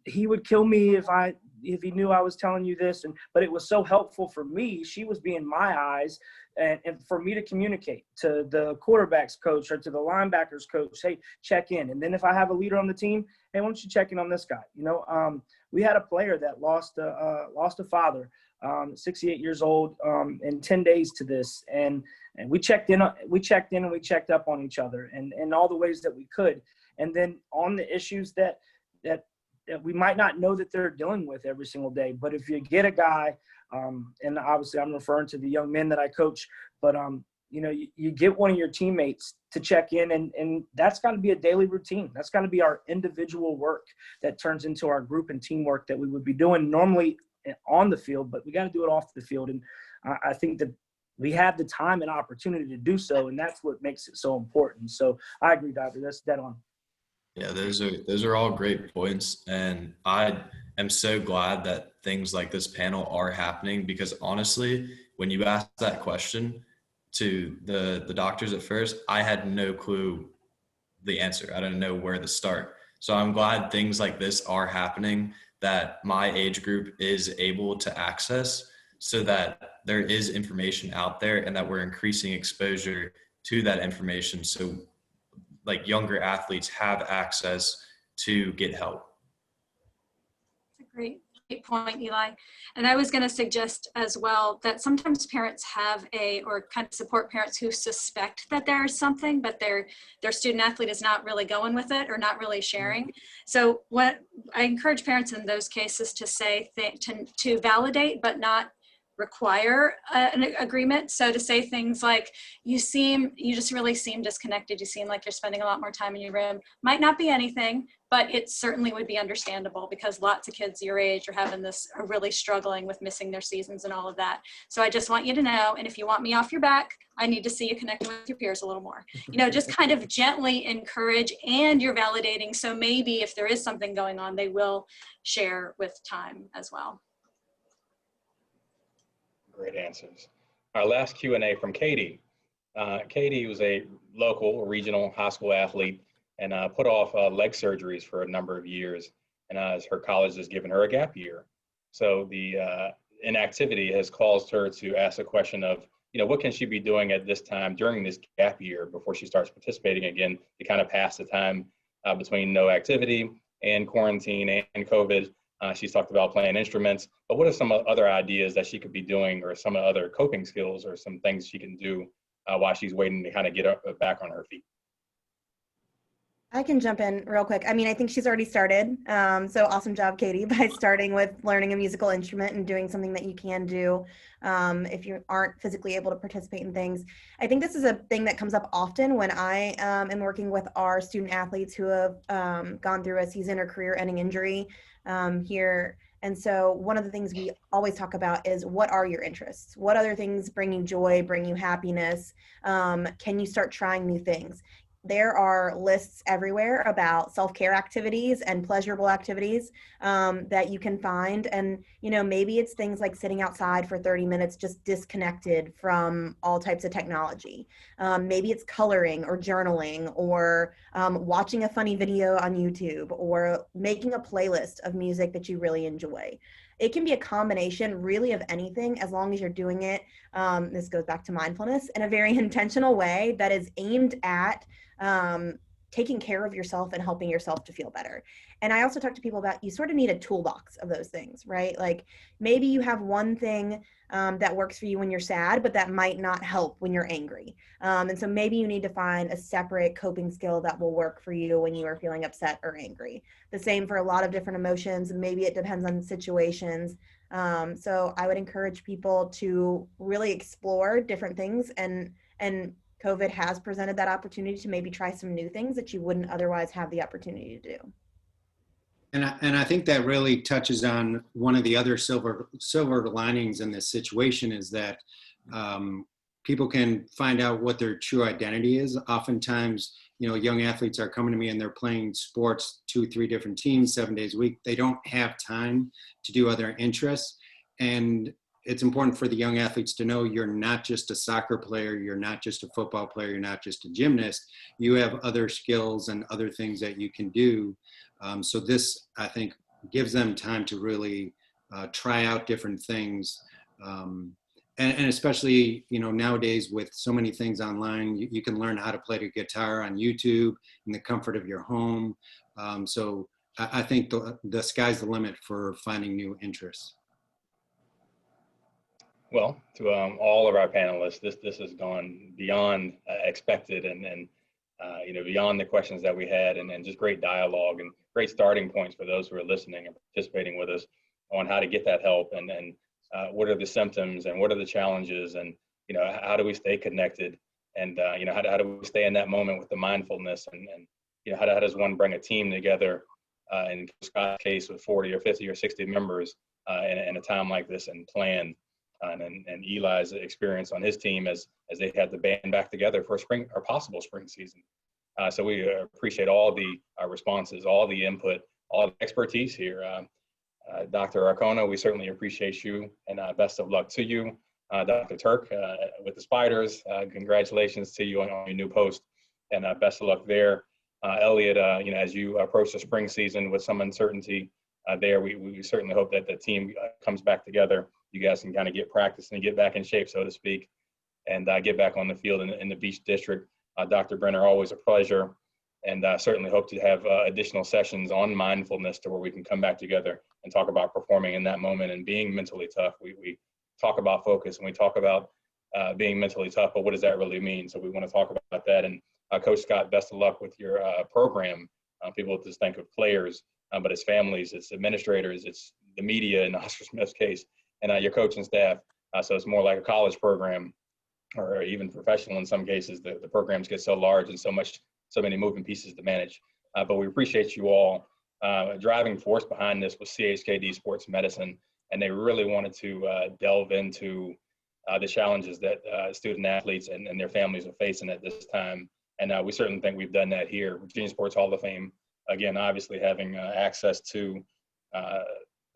he would kill me if he knew I was telling you this. But it was so helpful for me. She was being my eyes, and for me to communicate to the quarterback's coach or to the linebackers coach, hey, check in. And then if I have a leader on the team, hey, why don't you check in on this guy? You know, we had a player that lost a father, 68 years old, in 10 days to this. And we checked in and we checked up on each other and all the ways that we could. And then on the issues that we might not know that they're dealing with every single day. But if you get a guy, and obviously I'm referring to the young men that I coach, but you know, you get one of your teammates to check in, and that's got to be a daily routine. That's got to be our individual work that turns into our group and teamwork that we would be doing normally on the field, but we got to do it off the field. And I think that we have the time and opportunity to do so, and that's what makes it so important. So I agree, Doctor. That's dead on. Yeah, those are all great points, and I am so glad that things like this panel are happening, because honestly, when you asked that question to the doctors at first, I had no clue the answer. I didn't know where to start. So I'm glad things like this are happening, that my age group is able to access, so that there is information out there and that we're increasing exposure to that information. So like younger athletes have access to get help. That's a great point, Eli. And I was going to suggest as well that sometimes parents have or kind of support parents who suspect that there's something, but their student athlete is not really going with it or not really sharing. So what I encourage parents in those cases to say, to validate, but not require an agreement. So to say things like, you just really seem disconnected. You seem like you're spending a lot more time in your room. Might not be anything, but it certainly would be understandable, because lots of kids your age are really struggling with missing their seasons and all of that. So I just want you to know, and if you want me off your back, I need to see you connecting with your peers a little more. You know, just kind of gently encourage, and you're validating. So maybe if there is something going on, they will share with time as well. Great answers. Our last Q&A from Katie. Katie was a local regional high school athlete and put off leg surgeries for a number of years. And as her college has given her a gap year. So the inactivity has caused her to ask a question of, you know, what can she be doing at this time during this gap year before she starts participating again to kind of pass the time between no activity and quarantine and COVID. She's talked about playing instruments, but what are some other ideas that she could be doing, or some other coping skills or some things she can do while she's waiting to kind of get back on her feet? I can jump in real quick. I mean, I think she's already started. So awesome job, Katie, by starting with learning a musical instrument and doing something that you can do if you aren't physically able to participate in things. I think this is a thing that comes up often when I am working with our student athletes who have gone through a season or career-ending injury here. And so one of the things we always talk about is, what are your interests? What other things bring you joy, bring you happiness? Can you start trying new things? There are lists everywhere about self-care activities and pleasurable activities that you can find. And, you know, maybe it's things like sitting outside for 30 minutes, just disconnected from all types of technology. Maybe it's coloring or journaling, or watching a funny video on YouTube, or making a playlist of music that you really enjoy. it can be a combination really of anything, as long as you're doing it. This goes back to mindfulness, in a very intentional way that is aimed at taking care of yourself and helping yourself to feel better. And I also talk to people about, you sort of need a toolbox of those things, right? Like maybe you have one thing that works for you when you're sad, but that might not help when you're angry. And so maybe you need to find a separate coping skill that will work for you when you are feeling upset or angry. The same for a lot of different emotions, and maybe it depends on situations. So I would encourage people to really explore different things, and COVID has presented that opportunity to maybe try some new things that you wouldn't otherwise have the opportunity to do. And I think that really touches on one of the other silver linings in this situation, is that people can find out what their true identity is. Oftentimes, young athletes are coming to me and they're playing sports, 2-3 different teams, 7 days a week. They don't have time to do other interests. And it's important for the young athletes to know you're not just a soccer player, you're not just a football player, you're not just a gymnast. You have other skills and other things that you can do. So this, I think, gives them time to really try out different things. And especially, nowadays with so many things online, you can learn how to play the guitar on YouTube in the comfort of your home. So I think the sky's the limit for finding new interests. Well, to all of our panelists, this has gone beyond expected, and beyond the questions that we had, and just great dialogue and great starting points for those who are listening and participating with us on how to get that help, and what are the symptoms and what are the challenges, and how do we stay connected, and how do we stay in that moment with the mindfulness, and how does one bring a team together in Scott's case with 40 or 50 or 60 members in a time like this, and plan. And Eli's experience on his team as they had the band back together for spring or possible spring season. So we appreciate all the responses, all the input, all the expertise here. Dr. Arcona, we certainly appreciate you, and best of luck to you. Dr. Turk with the Spiders, congratulations to you on your new post, and best of luck there. Elliot, as you approach the spring season with some uncertainty there, we certainly hope that the team comes back together. You guys can kind of get practice and get back in shape, so to speak, and get back on the field in the Beach District. Dr. Brenner, always a pleasure, and certainly hope to have additional sessions on mindfulness to where we can come back together and talk about performing in that moment and being mentally tough. We talk about focus and we talk about being mentally tough, but what does that really mean? So we want to talk about that. And Coach Scott, best of luck with your program. People just think of players, but it's families, it's administrators, it's the media in Oscar Smith's case, and your coaching staff. So it's more like a college program, or even professional in some cases. The programs get so large and so many moving pieces to manage. But we appreciate you all. Driving force behind this was CHKD Sports Medicine, and they really wanted to delve into the challenges that student athletes and their families are facing at this time. And we certainly think we've done that here. Virginia Sports Hall of Fame, again, obviously having access to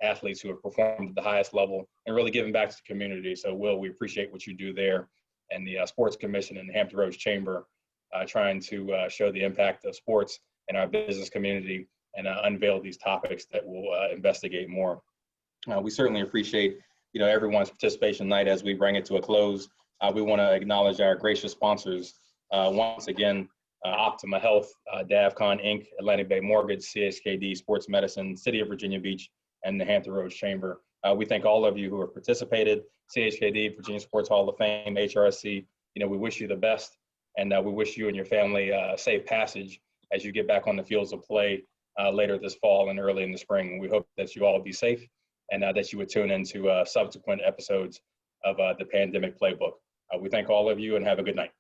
athletes who have performed at the highest level and really giving back to the community. So Will, we appreciate what you do there, and the Sports Commission and the Hampton Roads Chamber trying to show the impact of sports in our business community and unveil these topics that we'll investigate more. We certainly appreciate everyone's participation tonight. As we bring it to a close, we want to acknowledge our gracious sponsors once again. Optima Health, DAVCON Inc., Atlantic Bay Mortgage, CHKD Sports Medicine, City of Virginia Beach, and the Hampton Roads Chamber. We thank all of you who have participated, CHKD, Virginia Sports Hall of Fame, HRSC. We wish you the best, and we wish you and your family safe passage as you get back on the fields of play later this fall and early in the spring. We hope that you all be safe, and that you would tune into subsequent episodes of the Pandemic Playbook. We thank all of you, and have a good night.